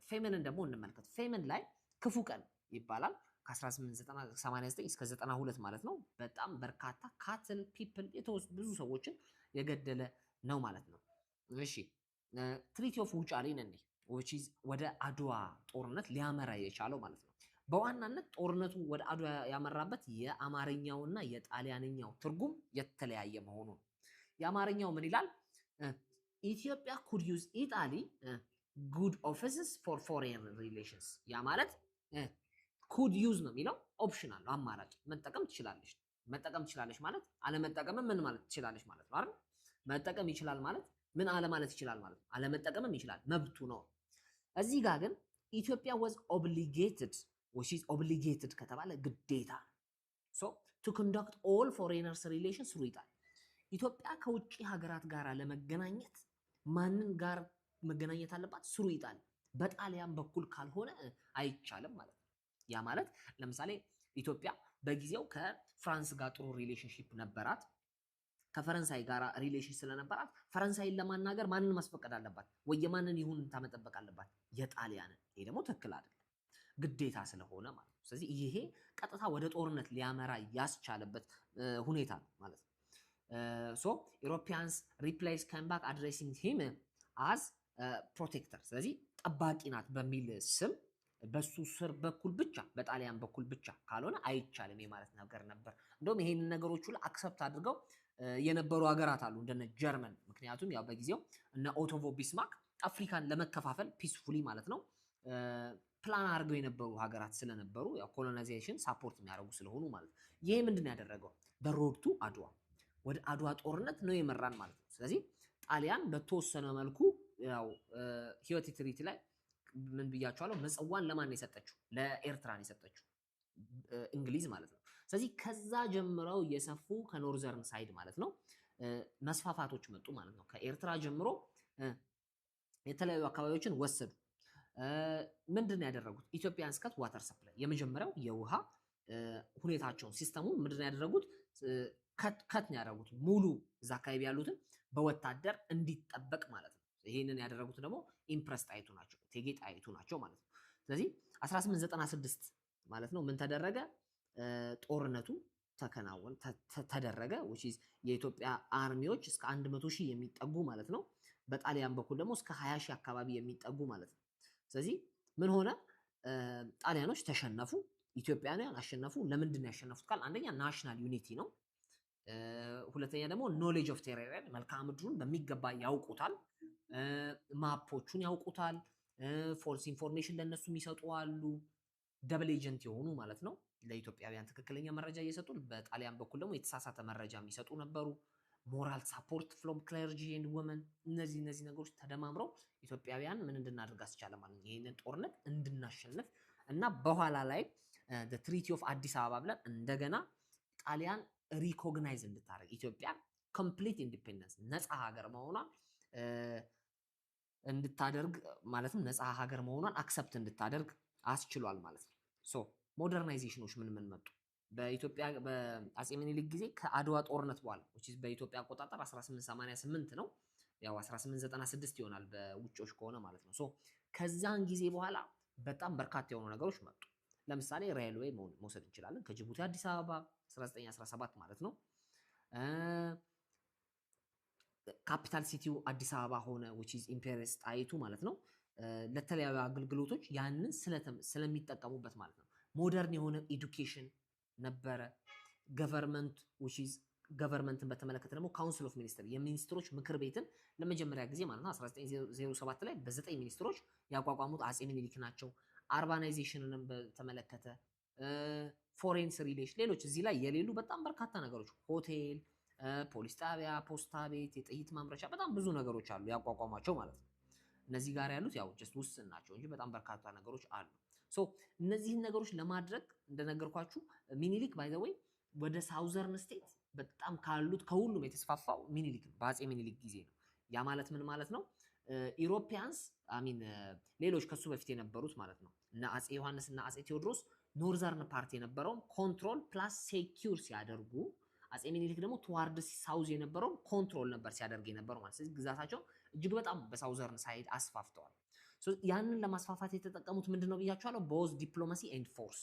ፌመንን ደግሞ እንመልከት። ፌመን ላይ ክፉ ቀን ይባላል ከ1889 እስከ 92 ማለት ነው። በጣም በርካታ ካትል ፒፕል ብዙ ሰዎችን የገደለ ነው ማለት ነው። እሺ ትሪቲ ኦፍ ውጫሌን እንዴ which is ወደ አድዋ ጦርነት ሊያመራ የቻለው ማለት ነው። በዋናነት ጦርነቱ ወደ አድዋ ያመራበት የአማርኛውና የጣሊያንኛው ትርጉም የተለያየ መሆኑ ነው። የአማርኛው ምን ይላል? ኢትዮጵያ could use Italy good offices for foreign relations ያ ማለት could use ነው የሚለው ኦፕሽናል ነው አማራጭ መጠቀም ትችላለሽ መጠቀም ትችላለሽ ማለት አለመጠቀም ምን ማለት ትችላለሽ ማለት ነው አይደል መጠቀም ይችላል ማለት ምን አለ ማለት ይችላል ማለት ነው አለመጠቀምም ይችላል መብቱ ነው እዚህ ጋር ግን ኢትዮጵያ was obligated which is obligated ከተባለ ግዴታ so to conduct all foreigners relations through ይጣል ኢትዮጵያ ከውጪ ሀገራት ጋር ለመገናኘት ማንን ጋር መገናኘት አለባት ስሩ ይጣል በጣሊያን በኩል ካልሆነ አይቻልም ማለት ነው ያ ማለት ለምሳሌ ኢትዮጵያ በጊዜው ከፍራንስ ጋር ጥሩ ሪሌሽንሺፕ ነበራት ከፈረንሳይ ጋር ሪሌሽን ስለነበራት ፈረንሳይን ለማናገር ማንን ማስፈቀድ አለባት ወይ የማንን ይሁን ታመጠበቅ አለባት የጣሊያንን ይሄ ደግሞ ትክክል አይደለም ግዴታ ስለሆነ ማለት ነው ስለዚህ ይሄ ቀጥታ ወደ ጦርነት ሊያመራ ያስቻለበት ሁኔታ ማለት ነው so Europeans replaced came back addressing him as protector ስለዚህ ጠባቂ ናት በሚል ስም በሱ ስር በኩል ብቻ በጣሊያን በኩል ብቻ ካልሆነ አይቻልም ማለት ነገር ነበር እንደውም ይሄን ነገሮች ሁሉ አክሰፕት አድርገው የነበሩ ሀገራት አሉ እንደነ ጀርመን ምክንያቱም ያው በጊዜው እነ ኦቶቮ ቢስማርክ አፍሪካን ለመከፋፈል ፒስፉሊ ማለት ነው ፕላን አድርገው የነበሩ ሀገራት ስለነበሩ ያው ኮሎናይዜሽን ሳፖርት የሚያደርጉ ስለሆኑ ማለት ይሄ ምንድነው ያደረገው በሮድ ቱ አድዋ ወደ አድዋ ጦርነት ነው የመራን ማለት ነው ስለዚህ ጣሊያን በተወሰነ መልኩ ያው ህይወት ትሪቲ ላይ ምን ብያቸዋለሁ መጽዋን ለማን ነው የሰጠችው ለኤርትራ ነው የሰጠችው እንግሊዝ ማለት ነው ስለዚህ ከዛ ጀምረው የሰፉ ከኖርዘርን ሳይድ ማለት ነው መስፋፋቶች መጡ ማለት ነው ከኤርትራ ጀምሮ የተለያዩ አካባቢዎችን ወሰዱ ምንድነው ያደረጉት ኢትዮጵያን ስካት ዋተር ሰፕላይ የመጀመሪያው የውሃ ሁኔታቸውን ሲስተሙን ምንድነው ያደረጉት ከት ነው ያደረጉት ሙሉ እዛ አካባቢ ያሉትን በወታደር እንዲጠበቅ ማለት ነው ይሄንን ያደረጉት ደግሞ ኢምፕረስ ጣይቱ ናቸው ቴጌ ጣይቱ ናቸው ማለት ነው ስለዚህ 1896 ማለት ነው ምን ተደረገ ጦርነቱ ተደረገ which is የኢትዮጵያ አርሚዎች እስከ 100,000 የሚጠጉ ማለት ነው በጣሊያን በኩል ደግሞ እስከ 20,000 አካባቢ የሚጠጉ ማለት ነው ስለዚህ ምን ሆነ ጣሊያኖች ተሸነፉ ኢትዮጵያውያን አሸነፉ ለምንድን ነው ያሸነፉት ካል አንደኛ ናሽናል ዩኒቲ ነው ሁለተኛ ደግሞ ኖሌጅ ኦፍ ቴሪቶሪ መልክዓ ምድሩን በሚገባ ያውቁታል ማፖቹን ያውቁታል ፎልስ ኢንፎርሜሽን ለነሱ የሚሰጡ አሉ ደብል ኤጀንት የሆኑ ማለት ነው ለኢትዮጵያውያን ትክክለኛ መረጃ እየሰጡ በጣሊያን በኩል ደግሞ የተሳሳተ መረጃ የሚሰጡ ነበሩ ሞራል ሳፖርት ፍሮም ክለርጂ ኤንድ ወመን እነዚህ ነገሮች ተደማምረው ኢትዮጵያውያን ምን እንድናደርግ አስቻለ ማለት ነው ይሄንን ጦርነት እንድናሸንፍ እና በኋላ ላይ the treaty of አዲስ አበባ ብለን እንደገና ጣሊያን ሪኮግናይዝ እንድታደርግ ኢትዮጵያ ኮምፕሊት ኢንዲፔንደንስ ነፃ ሀገር መሆኗን እንድታደርግ ማለትም ነፃ ሀገር መሆኗን አክሰፕት እንድታደርግ አስችሏል ማለት ነው ሶ ሞደርናይዜሽኖች ምን መጡ በኢትዮጵያ በአጼ ምኒልክ ጊዜ ከአድዋ ጦርነት በኋላ which is በኢትዮጵያ አቆጣጠር 1888 ነው ያው 1896 ይሆናል በውጮች ከሆነ ማለት ነው ሶ ከዛን ጊዜ በኋላ በጣም በርካታ የሆኑ ነገሮች መጡ ለምሳሌ ሬልዌይ መውሰድ እንችላለን ከጅቡቲ አዲስ አበባ 1917 ማለት ነው ካፒታል ሲቲው አዲስ አበባ ሆነ which is ኢምፔሪየስ ጣይቱ ማለት ነው ለተለያዩ አገልግሎቶች ያንን ስለሚጠቀሙበት ማለት ነው ሞደርን የሆነ ኤዱኬሽን ነበረ ገቨርንመንት which is ገቨርንመንትን በተመለከተ ደግሞ ካውንስል ኦፍ ሚኒስተር የሚኒስትሮች ምክር ቤትን ለመጀመሪያ ጊዜ ማለት ነው 1907 ላይ በ9 ሚኒስትሮች ያቋቋሙት አጼ ምኒልክ ናቸው አርባናይዜሽንንም በተመለከተ ፎሬንስ ሪሌሽን ሌሎች እዚህ ላይ የሌሉ በጣም በርካታ ነገሮች ሆቴል ፖሊስ ጣቢያ ፖስታ ቤት የጥይት ማምረቻ በጣም ብዙ ነገሮች አሉ ያቋቋሟቸው ማለት ነው እነዚህ ጋር ያሉት ያው ጀስት ውስን ናቸው እንጂ በጣም በርካታ ነገሮች አሉ ሶ እነዚህን ነገሮች ለማድረግ እንደነገርኳችሁ ሚኒሊክ ባይ ዘ ወይ ወደ ሳውዘርን ስቴት በጣም ካሉት ከሁሉም የተስፋፋው ሚኒሊክ ነው በአጼ ሚኒሊክ ጊዜ ነው ያ ማለት ምን ማለት ነው ኢሮፒያንስ አሚን ሌሎች ከሱ በፊት የነበሩት ማለት ነው እና አጼ ዮሐንስ እና አጼ ቴዎድሮስ ኖርዘርን ፓርቲ የነበረው ኮንትሮል ፕላስ ሴኩር ሲያደርጉ አጼ ሚኒሊክ ደግሞ ቱዋርድስ ሳውዝ የነበረው ኮንትሮል ነበር ሲያደርግ የነበረው ማለት ስለዚህ ግዛታቸው እጅግ በጣም በሳውዘርን ሳይድ አስፋፍተዋል ሶ ያንን ለማስፋፋት የተጠቀሙት ምንድነው ብያቸዋለሁ ቦዝ ዲፕሎማሲ ኤንድ ፎርስ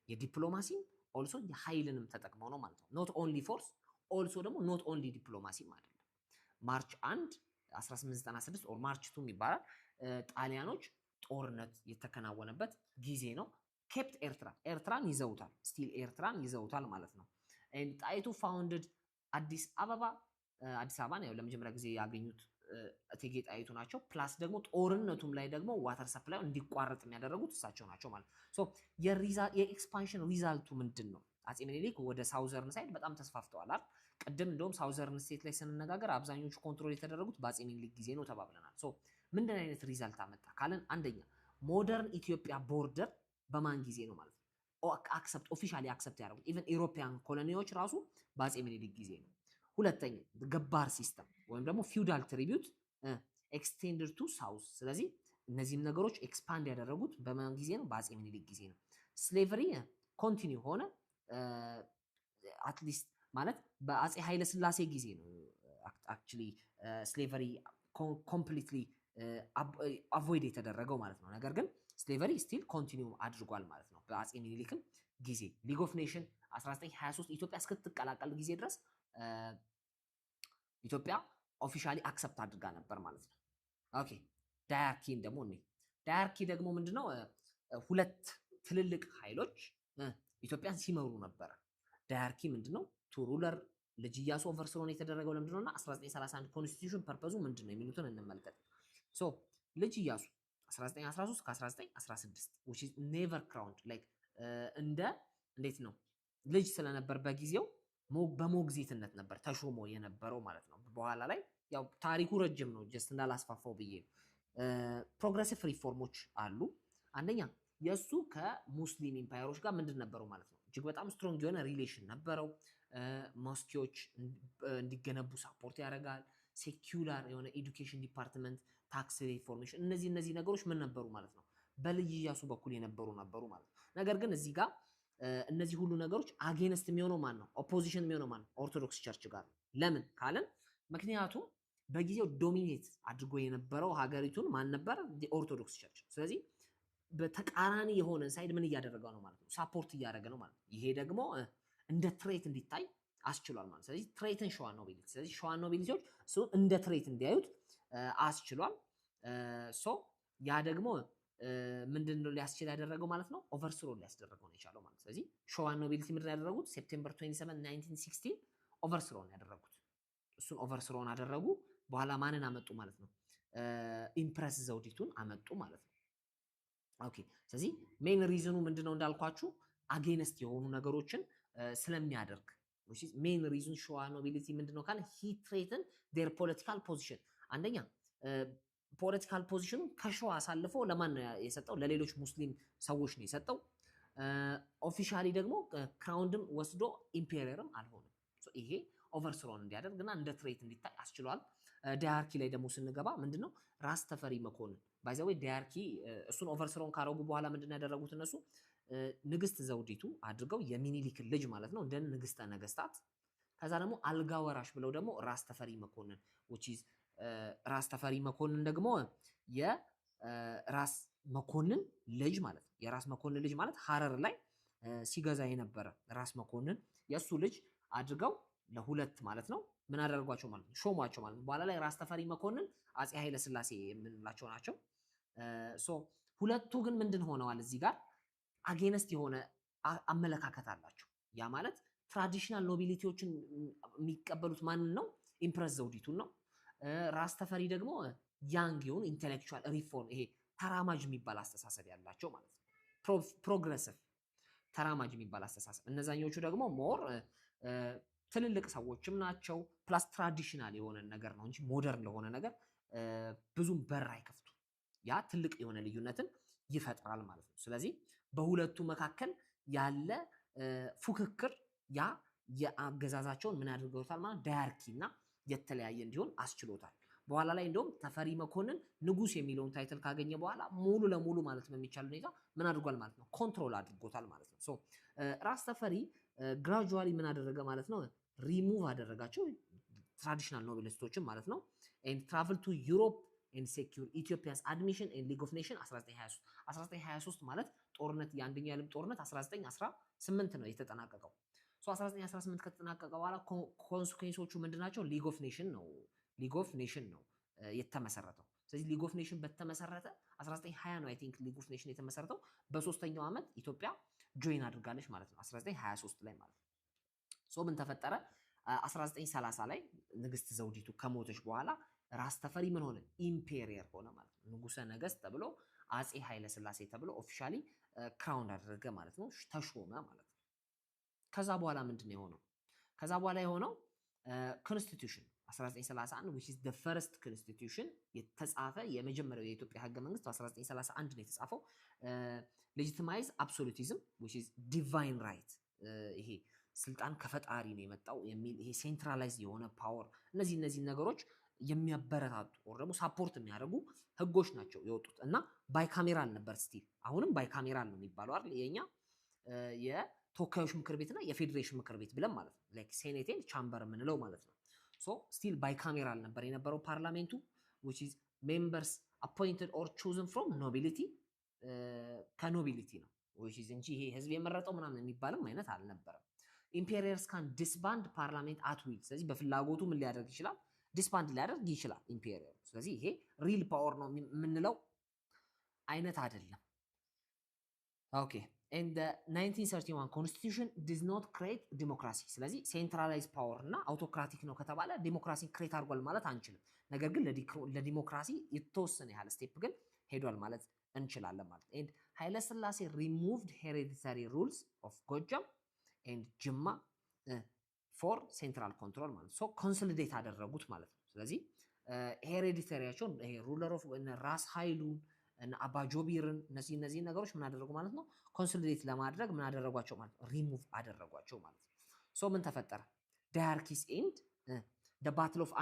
የዲፕሎማሲ ኦልሶ የኃይልንም ተጠቅመው ነው ማለት ነው ኖት ኦንሊ ፎርስ ኦልሶ ደግሞ ኖት ኦንሊ ዲፕሎማሲ ማለት ነው ማርች 1 1896 ኦር ማርች 2 ይባላል ጣሊያኖች ጦርነት የተከናወነበት ጊዜ ነው ኬፕት ኤርትራን ይዘውታል ስቲል ኤርትራን ይዘውታል ማለት ነው and ጣይቱ founded አዲስ አበባን ያው ለመጀመሪያ ጊዜ ያገኙት እቴጌ ጣይቱ ናቸው። ፕላስ ደግሞ ጦርነቱም ላይ ደግሞ ዋተር ሰፕላይ እንዲቋረጥ የሚያደረጉት እሳቸው ናቸው ማለት ሶ የኤክስፓንሽን ሪዛልቱ ምንድን ነው? አፄ ምኒልክ ወደ ሳውዘርን ሳይድ በጣም ተስፋፍተዋል አይደል? ቅድም እንደውም ሳውዘርን ስቴት ላይ ስንነጋገር አብዛኞቹ ኮንትሮል የተደረጉት በአፄ ምኒልክ ጊዜ ነው ተባብለናል። ሶ ምንድን አይነት ሪዛልት አመጣ ካለን አንደኛ ሞደርን ኢትዮጵያ ቦርደር በማን ጊዜ ነው ማለት ነው አክሰፕት ኦፊሻሊ አክሰፕት ያደረጉት ኢቨን ኢሮፒያን ኮሎኒዎች ራሱ በአፄ ምኒልክ ጊዜ ነው። ሁለተኛ ገባር ሲስተም ወይም ደግሞ ፊውዳል ትሪቢዩት ኤክስቴንድድ ቱ ሳውዝ። ስለዚህ እነዚህም ነገሮች ኤክስፓንድ ያደረጉት በማን ጊዜ ነው? በአፄ ምኒልክ ጊዜ ነው። ስሌቨሪ ኮንቲኒው ሆነ አትሊስት ማለት በአፄ ኃይለ ሥላሴ ጊዜ ነው አክቹሊ ስሌቨሪ ኮምፕሊትሊ አቮይድ የተደረገው ማለት ነው። ነገር ግን ስሌቨሪ ስቲል ኮንቲኒው አድርጓል ማለት ነው በአፄ ምኒልክም ጊዜ። ሊግ ኦፍ ኔሽን 1923 ኢትዮጵያ እስክትቀላቀል ጊዜ ድረስ ኢትዮጵያ ኦፊሻሊ አክሰፕት አድርጋ ነበር ማለት ነው። ኦኬ ዳያርኪን ደግሞ እኔ ዳያርኪ ደግሞ ምንድነው? ሁለት ትልልቅ ኃይሎች ኢትዮጵያን ሲመሩ ነበር። ዳያርኪ ምንድነው? ቱ ሩለር ልጅ ኢያሱ ኦቨርስሮን የተደረገው ለምንድነውና 1931 ኮንስቲቲዩሽን ፐርፐዙ ምንድነው የሚሉትን እንመልከት። ሶ ልጅ ኢያሱ 1913 ከ1916 which is never crowned like እንዴት ነው ልጅ ስለነበር በጊዜው በሞግዚትነት ነበር ተሾሞ የነበረው ማለት ነው። በኋላ ላይ ያው ታሪኩ ረጅም ነው ጀስት እንዳላስፋፋው ብዬ ነው። ፕሮግሬሲቭ ሪፎርሞች አሉ። አንደኛ የሱ ከሙስሊም ኢምፓየሮች ጋር ምንድን ነበረው ማለት ነው እጅግ በጣም ስትሮንግ የሆነ ሪሌሽን ነበረው። ሞስኪዎች እንዲገነቡ ሳፖርት ያደርጋል። ሴኩላር የሆነ ኤዱኬሽን ዲፓርትመንት፣ ታክስ ሪፎርሜሽን፣ እነዚህ ነገሮች ምን ነበሩ ማለት ነው በልጅ ኢያሱ በኩል ነበሩ ማለት ነው። ነገር ግን እዚህ ጋር እነዚህ ሁሉ ነገሮች አጌንስት የሚሆነው ማን ነው? ኦፖዚሽን የሚሆነው ማን ነው? ኦርቶዶክስ ቸርች ጋር። ለምን ካለን ምክንያቱም በጊዜው ዶሚኔት አድርጎ የነበረው ሀገሪቱን ማን ነበር? ኦርቶዶክስ ቸርች። ስለዚህ በተቃራኒ የሆነ ሳይድ ምን እያደረገው ነው ማለት ነው? ሳፖርት እያደረገ ነው ማለት ነው። ይሄ ደግሞ እንደ ትሬት እንዲታይ አስችሏል ማለት። ስለዚህ ትሬትን ሸዋ ኖቢሊቲ፣ ስለዚህ ሸዋ ኖቢሊቲዎች እሱን እንደ ትሬት እንዲያዩት አስችሏል። ሶ ያ ደግሞ ምንድነው ሊያስችል ያደረገው ማለት ነው? ኦቨርስሮ ሊያስደረገው ነው የቻለው ማለት። ስለዚህ ሸዋ ኖቢሊቲ ምንድን ያደረጉት? ሴፕቴምበር 27 1916 ኦቨርስሮን ያደረጉት። እሱን ኦቨርስሮን አደረጉ። በኋላ ማንን አመጡ ማለት ነው? ኢምፕረስ ዘውዲቱን አመጡ ማለት ነው። ኦኬ ስለዚህ ሜን ሪዝኑ ምንድነው እንዳልኳችሁ አጌንስት የሆኑ ነገሮችን ስለሚያደርግ ሜን ሪዝን ሸዋ ኖቢሊቲ ምንድነው ካለ ሂ ትሬትን ዴር ፖለቲካል ፖዚሽን። አንደኛ ፖለቲካል ፖዚሽኑ ከሸዋ አሳልፎ ለማን ነው የሰጠው? ለሌሎች ሙስሊም ሰዎች ነው የሰጠው። ኦፊሻሊ ደግሞ ክራውንድም ወስዶ ኢምፔሪየርም አልሆነም። ይሄ ኦቨርስሮን እንዲያደርግና እንደ ትሬት እንዲታይ አስችሏል። ዳያርኪ ላይ ደግሞ ስንገባ ምንድነው ራስ ተፈሪ መኮንን ባይዘዌ ዳያርኪ እሱን ኦቨርስሮን ካረጉ በኋላ ምንድነው ያደረጉት እነሱ ንግስት ዘውዲቱ አድርገው የሚኒሊክ ልጅ ማለት ነው እንደ ንግስተ ነገስታት። ከዛ ደግሞ አልጋ ወራሽ ብለው ደግሞ ራስ ተፈሪ መኮንን which is ራስ ተፈሪ መኮንን ደግሞ የራስ መኮንን ልጅ ማለት ነው። የራስ መኮንን ልጅ ማለት ሐረር ላይ ሲገዛ የነበረ ራስ መኮንን የሱ ልጅ አድርገው ለሁለት ማለት ነው ምን አደረጓቸው ማለት ነው? ሾሟቸው ማለት ነው። በኋላ ላይ ራስ ተፈሪ መኮንን አፄ ኃይለ ሥላሴ የምንላቸው ናቸው። ሶ ሁለቱ ግን ምንድን ሆነዋል? እዚህ ጋር አጌነስት የሆነ አመለካከት አላቸው። ያ ማለት ትራዲሽናል ኖቢሊቲዎችን የሚቀበሉት ማንን ነው? ኢምፕረስ ዘውዲቱን ነው። ራስ ተፈሪ ደግሞ ያንግ የሆኑ ኢንቴሌክቹዋል ሪፎርም ይሄ ተራማጅ የሚባል አስተሳሰብ ያላቸው ማለት ነው። ፕሮግረሲቭ ተራማጅ የሚባል አስተሳሰብ። እነዛኞቹ ደግሞ ሞር ትልልቅ ሰዎችም ናቸው። ፕላስ ትራዲሽናል የሆነ ነገር ነው እንጂ ሞደርን ለሆነ ነገር ብዙም በር አይከፍቱ። ያ ትልቅ የሆነ ልዩነትን ይፈጥራል ማለት ነው። ስለዚህ በሁለቱ መካከል ያለ ፉክክር ያ የአገዛዛቸውን ምን አድርገውታል ማለት ዳያርኪና የተለያየ እንዲሆን አስችሎታል። በኋላ ላይ እንደውም ተፈሪ መኮንን ንጉስ የሚለውን ታይትል ካገኘ በኋላ ሙሉ ለሙሉ ማለት ነው የሚቻል ሁኔታ ምን አድርጓል ማለት ነው ኮንትሮል አድርጎታል ማለት ነው። ሶ ራስ ተፈሪ ግራጁዋሊ ምን አደረገ ማለት ነው ሪሙቭ አደረጋቸው ትራዲሽናል ኖቤሊስቶችን ማለት ነው and travel to Europe and secure Ethiopia's admission in League of Nations 1923 ማለት ጦርነት የአንደኛው የዓለም ጦርነት 1918 ነው የተጠናቀቀው። ሶ 1918 ከተጠናቀቀ በኋላ ኮንሲኩዌንሶቹ ምንድናቸው? ሊግ ኦፍ ኔሽን ነው የተመሰረተው። ስለዚህ ሊግ ኦፍ ኔሽን በተመሰረተ 1920 ነው አይ ቲንክ ሊግ ኦፍ ኔሽን የተመሰረተው። በሶስተኛው ዓመት ኢትዮጵያ ጆይን አድርጋለች ማለት ነው 1923 ላይ ማለት ነው። ሶ ምን ተፈጠረ? 1930 ላይ ንግስት ዘውዲቱ ከሞተች በኋላ ራስ ተፈሪ ምን ሆነ? ኢምፔሪየር ሆነ ማለት ነው። ንጉሰ ነገስት ተብሎ አጼ ኃይለ ሥላሴ ተብሎ ኦፊሻሊ ክራውን አደረገ ማለት ነው። ተሾመ ማለት ነው። ከዛ በኋላ ምንድን ነው የሆነው? ከዛ በኋላ የሆነው ኮንስቲቱሽን 1931 which is the first constitution የተጻፈ የመጀመሪያው የኢትዮጵያ ህገ መንግስት 1931 ነው የተጻፈው። ሌጂቲማይዝ አብሶሉቲዝም which is divine right ይሄ ስልጣን ከፈጣሪ ነው የመጣው የሚል ይሄ ሴንትራላይዝ የሆነ ፓወር እነዚህ ነገሮች የሚያበረታቱ ወር ደግሞ ሳፖርት የሚያደርጉ ህጎች ናቸው የወጡት እና ባይካሜራል ነበር ስቲል አሁንም ባይካሜራል ነው የሚባለው አይደል የኛ የተወካዮች ምክር ቤትና የፌዴሬሽን ምክር ቤት ብለን ማለት ነው ላይክ ሴኔት ኤንድ ቻምበር የምንለው ማለት ነው። ሶ ስቲል ባይካሜራል ነበር የነበረው ፓርላሜንቱ which is members appointed or chosen from nobility ከኖቢሊቲ ነው which is እንጂ ይሄ ህዝብ የመረጠው ምናምን የሚባልም አይነት አልነበረም። ኢምፔሪየርስ ካን ዲስባንድ ፓርላሜንት አት ዊል ስለዚህ በፍላጎቱ ምን ሊያደርግ ይችላል? ዲስባንድ ሊያደርግ ይችላል ኢምፔሪየር። ስለዚህ ይሄ ሪል ፓወር ነው የምንለው አይነት አይደለም። ኦኬ and the 1931 constitution does not create democracy ስለዚህ ሴንትራላይዝ ፓወር እና አውቶክራቲክ ነው ከተባለ ዲሞክራሲን ክሬት አድርጓል ማለት አንችልም። ነገር ግን ለዲሞክራሲ የተወሰነ ያህል ስቴፕ ግን ሄዷል ማለት እንችላለን ማለት and ኃይለ ሥላሴ removed hereditary rules of ጎጃም and ጅማ ፎር ሴንትራል ኮንትሮል ማለት ሶ ኮንሶሊዴት አደረጉት ማለት ነው። ስለዚህ ሄሬዲተሪያቸውን ይሄ ሩለር ኦፍ ራስ ኃይሉን እና አባጆቢርን እነዚህ ነገሮች ምን አደረጉ ማለት ነው? ኮንሶሊዴት ለማድረግ ምን አደረጓቸው ማለት ነው? ሪሙቭ አደረጓቸው ማለት ነው። ሶ ምን ተፈጠረ? ዳያርኪስ ኤንድ ደ ባትል ኦፍ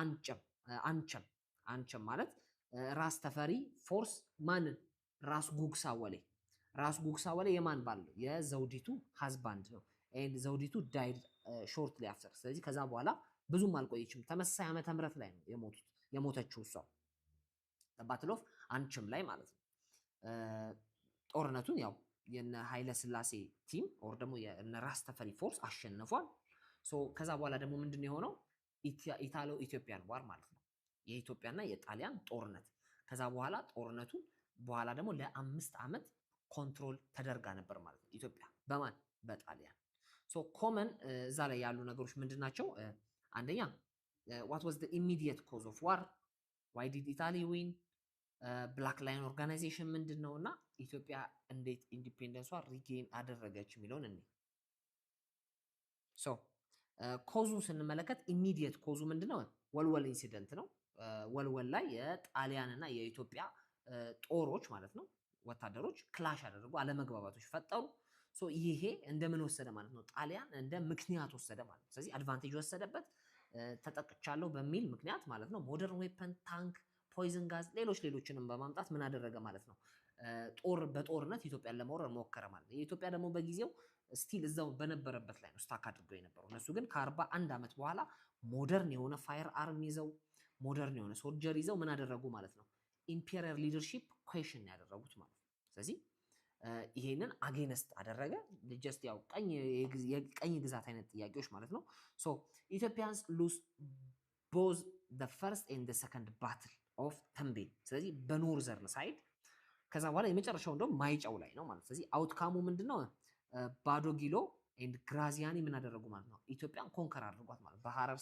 አንቸም ማለት ራስ ተፈሪ ፎርስ ማንን? ራስ ጉግሳ ወሌ የማን ባል ነው? የዘውዲቱ ሃዝባንድ ነው። ኤንድ ዘውዲቱ ዳይድ ሾርትሊ አፍተር ስለዚህ ከዛ በኋላ ብዙም አልቆየችም። ተመሳሳይ ዓመተ ምህረት ላይ ነው የሞተችው እሷ ባትል ኦፍ አንቸም ላይ ማለት ነው። ጦርነቱን ያው የነ ኃይለ ሥላሴ ቲም ኦር ደግሞ የነ ራስ ተፈሪ ፎርስ አሸንፏል። ሶ ከዛ በኋላ ደግሞ ምንድነው የሆነው? ኢታሎ ኢትዮጵያን ዋር ማለት ነው የኢትዮጵያና የጣሊያን ጦርነት። ከዛ በኋላ ጦርነቱ በኋላ ደግሞ ለ5 ዓመት ኮንትሮል ተደርጋ ነበር ማለት ነው ኢትዮጵያ በማን? በጣሊያን። ሶ ኮመን እዛ ላይ ያሉ ነገሮች ምንድናቸው? አንደኛ what was the immediate cause of war why did Italy win ብላክ ላይን ኦርጋናይዜሽን ምንድን ነው እና ኢትዮጵያ እንዴት ኢንዲፔንደንሷ ሪጌን አደረገች የሚለውን እኔ ሶ ኮዙን ስንመለከት ኢሚዲየት ኮዙ ምንድነው? ወልወል ኢንሲደንት ነው። ወልወል ላይ የጣሊያንና የኢትዮጵያ ጦሮች ማለት ነው ወታደሮች ክላሽ አደረጉ፣ አለመግባባቶች ፈጠሩ። ሶ ይሄ እንደምን ወሰደ ማለት ነው? ጣሊያን እንደ ምክንያት ወሰደ ማለት ነው። ስለዚህ አድቫንቴጅ ወሰደበት፣ ተጠቅቻለሁ በሚል ምክንያት ማለት ነው። ሞደርን ዌፐን፣ ታንክ፣ ፖይዝን ጋዝ ሌሎችንም በማምጣት ምን አደረገ ማለት ነው? በጦርነት ኢትዮጵያን ለመውረር ሞከረ ማለት ነው። የኢትዮጵያ ደግሞ በጊዜው ስቲል እዛው በነበረበት ላይ ነው ስታክ አድርገው የነበረው። እነሱ ግን ከ41 ዓመት በኋላ ሞደርን የሆነ ፋየር አርም ይዘው ሞደርን የሆነ ሶልጀር ይዘው ምን አደረጉ ማለት ነው? ኢምፔሪያል ሊደርሺፕ ኩዌሽን ያደረጉት ማለት ነው። ስለዚህ ይሄንን አጌነስት አደረገ። ጀስት ያው የቀኝ ግዛት አይነት ጥያቄዎች ማለት ነው። ሶ ኢትዮጵያንስ ሉስ ቦዝ the first and the second battle of ተንቤን ስለዚህ በኖርዘርን ሳይድ ከዛ በኋላ የመጨረሻው እንደውም ማይጨው ላይ ነው ማለት። ስለዚህ አውትካሙ ምንድነው? ባዶ ጊሎ ኤንድ ግራዚያኒ ምን አደረጉ ማለት ነው? ኢትዮጵያን ኮንከር አድርጓት ማለት በሐረር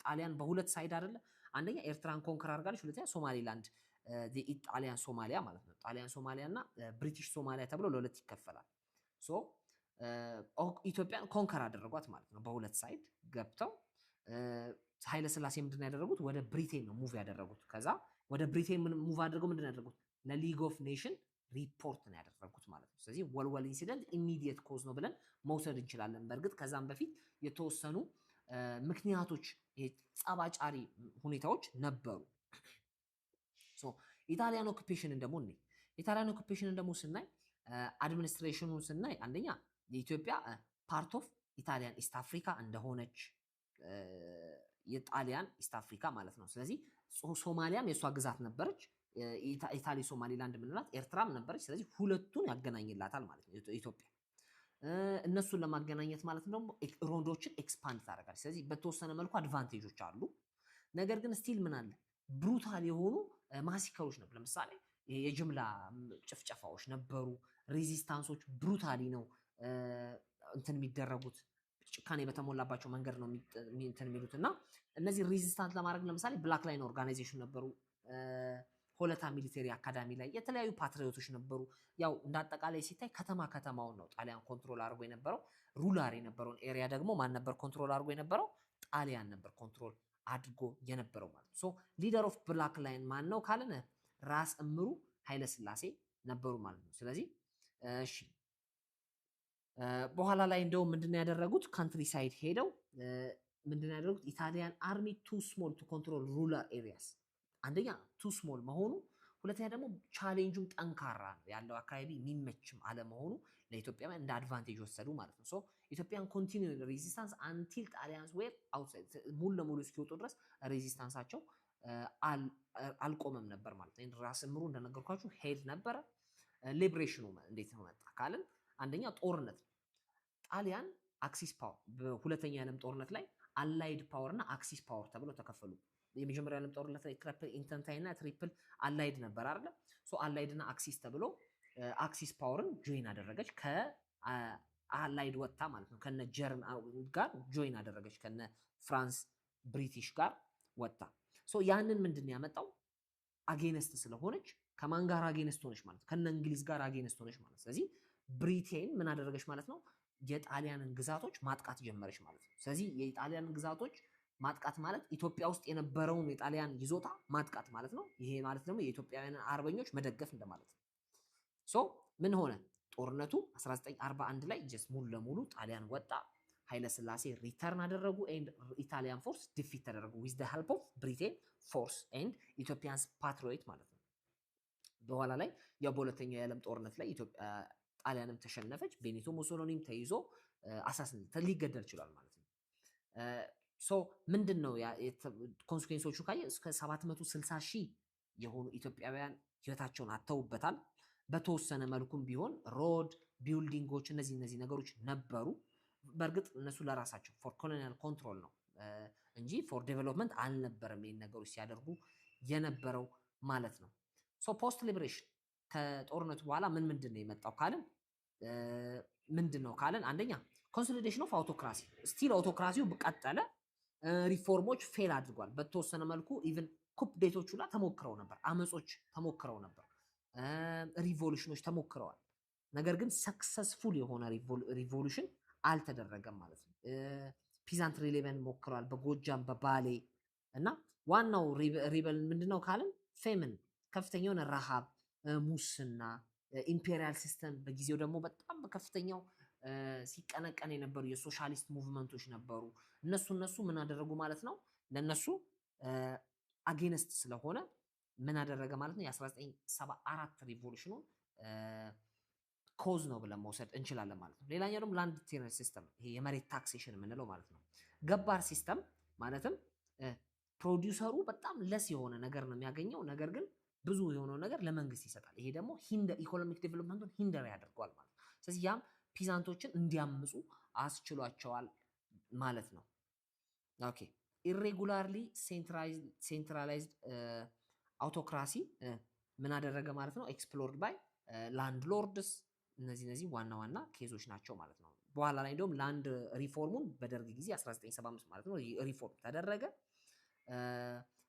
ጣሊያን በሁለት ሳይድ አይደለ? አንደኛ ኤርትራን ኮንከር አድርጋለች፣ ሁለተኛ ሶማሊላንድ ጣሊያን ሶማሊያ ማለት ነው። ጣሊያን ሶማሊያ እና ብሪቲሽ ሶማሊያ ተብሎ ለሁለት ይከፈላል። ሶ ኢትዮጵያን ኮንከር አደረጓት ማለት ነው። በሁለት ሳይድ ገብተው ኃይለ ሥላሴ ምንድን ያደረጉት? ወደ ብሪቴን ነው ሙቭ ያደረጉት። ከዛ ወደ ብሪቴን ሙቭ አድርገው ምንድን ያደረጉት? ለሊግ ኦፍ ኔሽን ሪፖርት ነው ያደረጉት ማለት ነው። ስለዚህ ወልወል ኢንሲደንት ኢሚዲየት ኮዝ ነው ብለን መውሰድ እንችላለን። በእርግጥ ከዛም በፊት የተወሰኑ ምክንያቶች ጸባጫሪ ሁኔታዎች ነበሩ። ኢታሊያን ኦኩፔሽንን ደግሞ እኔ ኢታሊያን ኦኩፔሽንን ደግሞ ስናይ አድሚኒስትሬሽኑን ስናይ አንደኛ የኢትዮጵያ ፓርት ኦፍ ኢታሊያን ኢስት አፍሪካ እንደሆነች የጣሊያን ኢስት አፍሪካ ማለት ነው። ስለዚህ ሶማሊያም የእሷ ግዛት ነበረች። ኢታሊ ሶማሊላንድ ምንላት ኤርትራም ነበረች። ስለዚህ ሁለቱን ያገናኝላታል ማለት ነው ኢትዮጵያ። እነሱን ለማገናኘት ማለት ነው ሮንዶችን ኤክስፓንድ ታደርጋለች። ስለዚህ በተወሰነ መልኩ አድቫንቴጆች አሉ። ነገር ግን ስቲል ምን አለ? ብሩታል የሆኑ ማሲከሮች ነበር። ለምሳሌ የጅምላ ጭፍጨፋዎች ነበሩ። ሬዚስታንሶች ብሩታሊ ነው እንትን የሚደረጉት ጭካኔ በተሞላባቸው መንገድ ነው እንትን የሚሉት እና እነዚህ ሬዚስታንት ለማድረግ ለምሳሌ ብላክ ላይን ኦርጋናይዜሽን ነበሩ፣ ሆለታ ሚሊተሪ አካዳሚ ላይ የተለያዩ ፓትሪዮቶች ነበሩ። ያው እንዳጠቃላይ ሲታይ ከተማውን ነው ጣሊያን ኮንትሮል አድርጎ የነበረው። ሩላር የነበረውን ኤሪያ ደግሞ ማን ነበር ኮንትሮል አድርጎ የነበረው? ጣሊያን ነበር ኮንትሮል አድርጎ የነበረው ማለት ነው። ሶ ሊደር ኦፍ ብላክ ላይን ማን ነው ካልን ራስ እምሩ ኃይለ ሥላሴ ነበሩ ማለት ነው። ስለዚህ እሺ በኋላ ላይ እንደው ምንድነው ያደረጉት? ካንትሪ ሳይድ ሄደው ምንድነው ያደረጉት? ኢታሊያን አርሚ ቱ ስሞል ቱ ኮንትሮል ሩላር ኤሪያስ። አንደኛ ቱ ስሞል መሆኑ፣ ሁለተኛ ደግሞ ቻሌንጁም ጠንካራ ነው ያለው አካባቢ የሚመችም አለመሆኑ ለኢትዮጵያውያን እንደ አድቫንቴጅ ወሰዱ ማለት ነው። ሶ ኢትዮጵያን ኮንቲኒው ሬዚስታንስ አንቲል ጣሊያንስ ዌር አውትሳይድ፣ ሙሉ ለሙሉ እስኪወጡ ድረስ ሬዚስታንሳቸው አልቆመም ነበር ማለት ነው። ራስ እምሩ እንደነገርኳችሁ ሄድ ነበረ። ሊብሬሽኑ እንዴት ነው መጣ ካልን አንደኛ ጦርነት ነው። ጣሊያን አክሲስ ፓወር በሁለተኛ የዓለም ጦርነት ላይ አላይድ ፓወር እና አክሲስ ፓወር ተብለው ተከፈሉ። የመጀመሪያ ዓለም ጦርነት ላይ ትሪፕል ኢንተንታይ እና ትሪፕል አላይድ ነበር አይደል? ሶ አላይድ እና አክሲስ ተብሎ አክሲስ ፓወርን ጆይን አደረገች ከአላይድ ወጣ ማለት ነው። ከነ ጀርመን ጋር ጆይን አደረገች ከነ ፍራንስ ብሪቲሽ ጋር ወጣ። ሶ ያንን ምንድን ያመጣው? አጌነስት ስለሆነች ከማን ጋር አጌነስት ሆነች ማለት ነው? ከነ እንግሊዝ ጋር አጌነስት ሆነች ማለት ነው። ስለዚህ ብሪቴን ምን አደረገች ማለት ነው? የጣሊያንን ግዛቶች ማጥቃት ጀመረች ማለት ነው። ስለዚህ የጣሊያንን ግዛቶች ማጥቃት ማለት ኢትዮጵያ ውስጥ የነበረውን የጣሊያን ይዞታ ማጥቃት ማለት ነው። ይሄ ማለት ደግሞ የኢትዮጵያውያንን አርበኞች መደገፍ እንደማለት ነው። ሶ ምን ሆነ? ጦርነቱ 1941 ላይ ጀስት ሙሉ ለሙሉ ጣሊያን ወጣ። ኃይለ ሥላሴ ሪተርን አደረጉ ኤንድ ኢታሊያን ፎርስ ዲፊት ተደረጉ ዊዝ ዘ ሄልፕ ኦፍ ብሪቴን ፎርስ ኤንድ ኢትዮጵያንስ ፓትሪዮት ማለት ነው። በኋላ ላይ ያው በሁለተኛው የዓለም ጦርነት ላይ ኢትዮጵያ ጣሊያንም ተሸነፈች። ቤኒቶ ሙሶሎኒም ተይዞ አሳስን ሊገደል ይችላል ማለት ነው። ሶ ምንድነው ኮንሲኩዌንሶቹ ካየ እስከ 760 ሺህ የሆኑ ኢትዮጵያውያን ህይወታቸውን አተውበታል። በተወሰነ መልኩም ቢሆን ሮድ ቢልዲንጎች እነዚህ ነገሮች ነበሩ። በእርግጥ እነሱ ለራሳቸው ፎር ኮሎኒያል ኮንትሮል ነው እንጂ ፎር ዴቨሎፕመንት አልነበረም ይህን ነገሮች ሲያደርጉ የነበረው ማለት ነው። ሶ ፖስት ሊበሬሽን ከጦርነቱ በኋላ ምንድን ነው የመጣው ካልን ምንድነው ካልን አንደኛ ኮንሶሊዴሽን ኦፍ አውቶክራሲ፣ ስቲል አውቶክራሲው ቀጠለ። ሪፎርሞች ፌል አድርጓል በተወሰነ መልኩ። ኢቭን ኩፕ ዴቶች ሁላ ተሞክረው ነበር፣ አመጾች ተሞክረው ነበር፣ ሪቮሉሽኖች ተሞክረዋል። ነገር ግን ሰክሰስፉል የሆነ ሪቮሉሽን አልተደረገም ማለት ነው። ፒዛንት ሪሌቨን ሞክረዋል በጎጃም በባሌ እና ዋናው ሪበል ምንድነው ካልን ፌምን፣ ከፍተኛ የሆነ ረሃብ፣ ሙስና፣ ኢምፔሪያል ሲስተም በጊዜው ደግሞ በጣም በከፍተኛው ሲቀነቀን የነበሩ የሶሻሊስት ሙቭመንቶች ነበሩ። እነሱ ምን አደረጉ ማለት ነው? ለነሱ አጌንስት ስለሆነ ምን አደረገ ማለት ነው? የ1974 ሪቮሉሽኑን ኮዝ ነው ብለን መውሰድ እንችላለን ማለት ነው። ሌላኛው ደግሞ ላንድ ቴነር ሲስተም፣ ይሄ የመሬት ታክሴሽን የምንለው ማለት ነው። ገባር ሲስተም ማለትም ፕሮዲውሰሩ በጣም ለስ የሆነ ነገር ነው የሚያገኘው፣ ነገር ግን ብዙ የሆነው ነገር ለመንግስት ይሰጣል። ይሄ ደግሞ ኢኮኖሚክ ዴቨሎፕመንቱን ሂንደር ያደርገዋል ማለት ነው። ስለዚህ ያም ፒዛንቶችን እንዲያምፁ አስችሏቸዋል ማለት ነው። ኦኬ ኢሬጉላርሊ ሴንትራላይዝድ አውቶክራሲ ምን አደረገ ማለት ነው? ኤክስፕሎርድ ባይ ላንድ ሎርድስ። እነዚህ ዋና ኬዞች ናቸው ማለት ነው። በኋላ ላይ እንደውም ላንድ ሪፎርሙን በደርግ ጊዜ 1975 ማለት ነው ሪፎርም ተደረገ።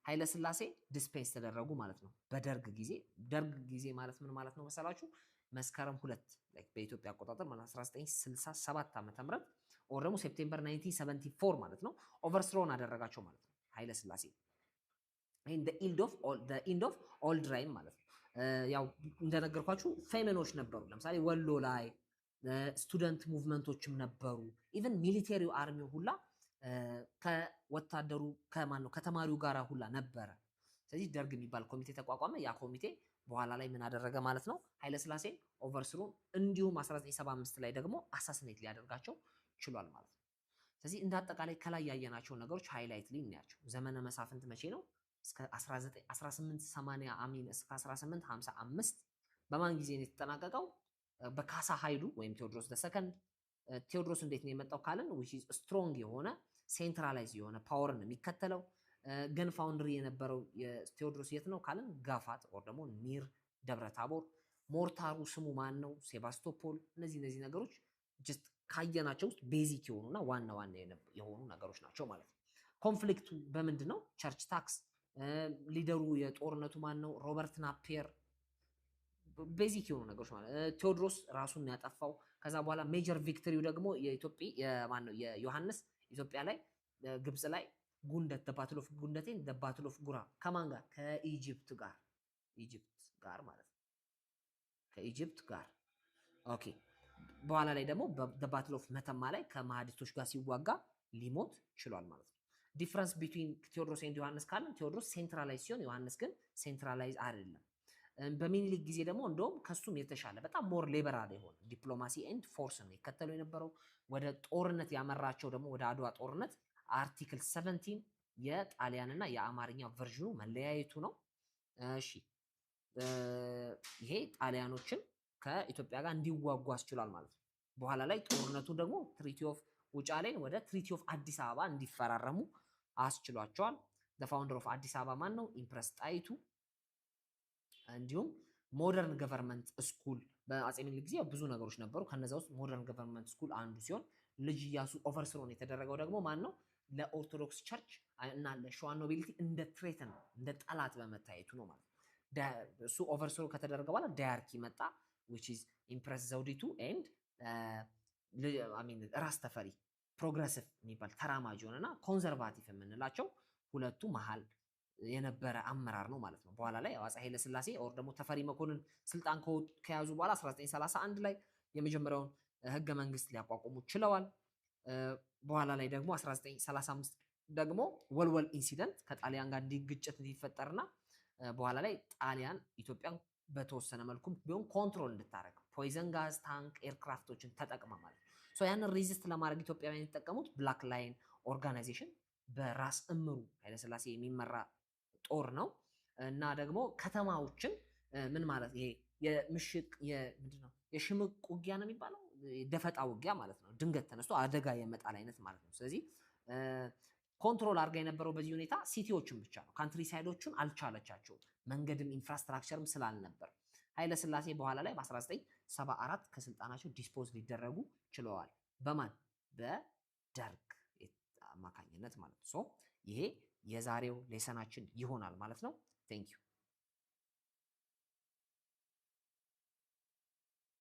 ኃይለ ሥላሴ ዲስፔንስ ተደረጉ ማለት ነው በደርግ ጊዜ። ደርግ ጊዜ ማለት ምን ማለት ነው መሰላችሁ? መስከረም 2 በኢትዮጵያ አቆጣጠር ማለት 1967 ዓ.ም ኦር ደግሞ ሴፕቴምበር 1974 ማለት ነው ኦቨርስሮን አደረጋቸው ማለት ነው ኃይለ ሥላሴ። ኢንድ ኦፍ ኦልድ ራይም ማለት ነው። ያው እንደነገርኳችሁ ፌሜኖች ነበሩ። ለምሳሌ ወሎ ላይ ስቱደንት ሙቭመንቶችም ነበሩ። ኢቨን ሚሊቴሪው አርሚው ሁላ ከወታደሩ ከተማሪው ጋር ሁላ ነበረ። ስለዚህ ደርግ የሚባል ኮሚቴ ተቋቋመ። ያ ኮሚቴ በኋላ ላይ ምን አደረገ ማለት ነው? ኃይለ ሥላሴ ኦቨርስሩ እንዲሁም 1975 ላይ ደግሞ አሳሲኔት ሊያደርጋቸው ችሏል ማለት ነው። ስለዚህ እንደ አጠቃላይ ከላይ ያየናቸው ነገሮች ሃይላይት ላይ እናያቸው። ዘመነ መሳፍንት መቼ ነው? እስከ 1880 አሚን እስከ 1855 በማን ጊዜ ነው የተጠናቀቀው? በካሳ ኃይሉ ወይም ቴዎድሮስ ሰከንድ። ቴዎድሮስ እንዴት ነው የመጣው ካልን which is ስትሮንግ የሆነ ሴንትራላይዝ የሆነ ፓወርን የሚከተለው። ገን ፋውንድሪ የነበረው የቴዎድሮስ የት ነው ካልን ጋፋት ኦር ደግሞ ኒር ደብረ ታቦር። ሞርታሩ ስሙ ማን ነው? ሴባስቶፖል። እነዚህ ነገሮች ጀስት ካየናቸው ውስጥ ቤዚክ የሆኑና ዋና የሆኑ ነገሮች ናቸው ማለት ነው። ኮንፍሊክቱ በምንድን ነው? ቸርች ታክስ። ሊደሩ የጦርነቱ ማን ነው? ሮበርት ናፒየር። ቤዚክ የሆኑ ነገሮች ማለት ቴዎድሮስ ራሱን ያጠፋው። ከዛ በኋላ ሜጀር ቪክቶሪው ደግሞ የኢትዮጵያ የማን ነው? የዮሐንስ ኢትዮጵያ ላይ ግብጽ ላይ ጉንደት ባትል ኦፍ ጉንደቴን ባትል ኦፍ ጉራ ከማን ጋር? ከኢጂፕት ጋር ማለት ነው። ከኢጂፕት ጋር ኦኬ። በኋላ ላይ ደግሞ ባትል ኦፍ መተማ ላይ ከማህዲስቶች ጋር ሲዋጋ ሊሞት ችሏል ማለት ነው። ዲፍረንስ ቢትዊን ቴዎድሮስ ኤንድ ዮሐንስ ካለን ቴዎድሮስ ሴንትራላይዝ ሲሆን ዮሐንስ ግን ሴንትራላይዝ አይደለም። በሚኒሊክ ጊዜ ደግሞ እንደውም ከሱም የተሻለ በጣም ሞር ሊበራል የሆነ ዲፕሎማሲ ኤንድ ፎርስ ነው የከተሉ የነበረው። ወደ ጦርነት ያመራቸው ደግሞ ወደ አድዋ ጦርነት አርቲክል 17 የጣሊያንና የአማርኛ ቨርዥኑ መለያየቱ ነው። እሺ ይሄ ጣሊያኖችን ከኢትዮጵያ ጋር እንዲዋጉ አስችሏል ማለት ነው። በኋላ ላይ ጦርነቱ ደግሞ ትሪቲ ኦፍ ውጫሌን ወደ ትሪቲ ኦፍ አዲስ አበባ እንዲፈራረሙ አስችሏቸዋል። ፋውንደር ኦፍ አዲስ አበባ ማን ነው? ኢምፕረስ ጣይቱ። እንዲሁም ሞደርን ገቨርንመንት ስኩል በአጼ ምኒልክ ጊዜ ብዙ ነገሮች ነበሩ። ከነዛ ውስጥ ሞደርን ገቨርንመንት ስኩል አንዱ ሲሆን ልጅ ኢያሱ ኦቨርስሮን የተደረገው ደግሞ ማን ነው? ለኦርቶዶክስ ቸርች እና ለሸዋ ኖቢሊቲ እንደ ትሬተን እንደ ጠላት በመታየቱ ነው ማለት ነው። እሱ ኦቨርስሮ ከተደረገ በኋላ ዳያርኪ መጣ which is ኢምፕረስ ዘውዲቱ ኤንድ ራስ ተፈሪ ፕሮግረሲቭ የሚባል ተራማጅ ሆነና ኮንዘርቫቲቭ የምንላቸው ሁለቱ መሃል የነበረ አመራር ነው ማለት ነው። በኋላ ላይ አፄ ኃይለ ሥላሴ ኦር ደግሞ ተፈሪ መኮንን ስልጣን ከያዙ በኋላ 1931 ላይ የመጀመሪያውን ህገ መንግስት ሊያቋቁሙ ችለዋል። በኋላ ላይ ደግሞ 1935 ደግሞ ወልወል ኢንሲደንት ከጣሊያን ጋር ግጭት እንዲፈጠርና በኋላ ላይ ጣሊያን ኢትዮጵያን በተወሰነ መልኩም ቢሆን ኮንትሮል እንድታረግ ፖይዘን ጋዝ፣ ታንክ፣ ኤርክራፍቶችን ተጠቅማ ማለት ነው። ሶ ያንን ሬዚስት ለማድረግ ኢትዮጵያውያን የተጠቀሙት ብላክ ላይን ኦርጋናይዜሽን በራስ እምሩ ኃይለሥላሴ የሚመራ ጦር ነው እና ደግሞ ከተማዎችን ምን ማለት ይሄ የምሽቅ ምንድነው የሽምቅ ውጊያ ነው የሚባለው፣ ደፈጣ ውጊያ ማለት ነው። ድንገት ተነስቶ አደጋ የመጣል አይነት ማለት ነው። ስለዚህ ኮንትሮል አድርጋ የነበረው በዚህ ሁኔታ ሲቲዎችን ብቻ ነው። ካንትሪ ሳይዶችን አልቻለቻቸውም፣ መንገድም ኢንፍራስትራክቸርም ስላልነበር። ኃይለ ሥላሴ በኋላ ላይ በ1974 ከስልጣናቸው ዲስፖዝ ሊደረጉ ችለዋል። በማን? በደርግ አማካኝነት ማለት ነው። ይሄ የዛሬው ሌሰናችን ይሆናል ማለት ነው። ቴንክ ዩ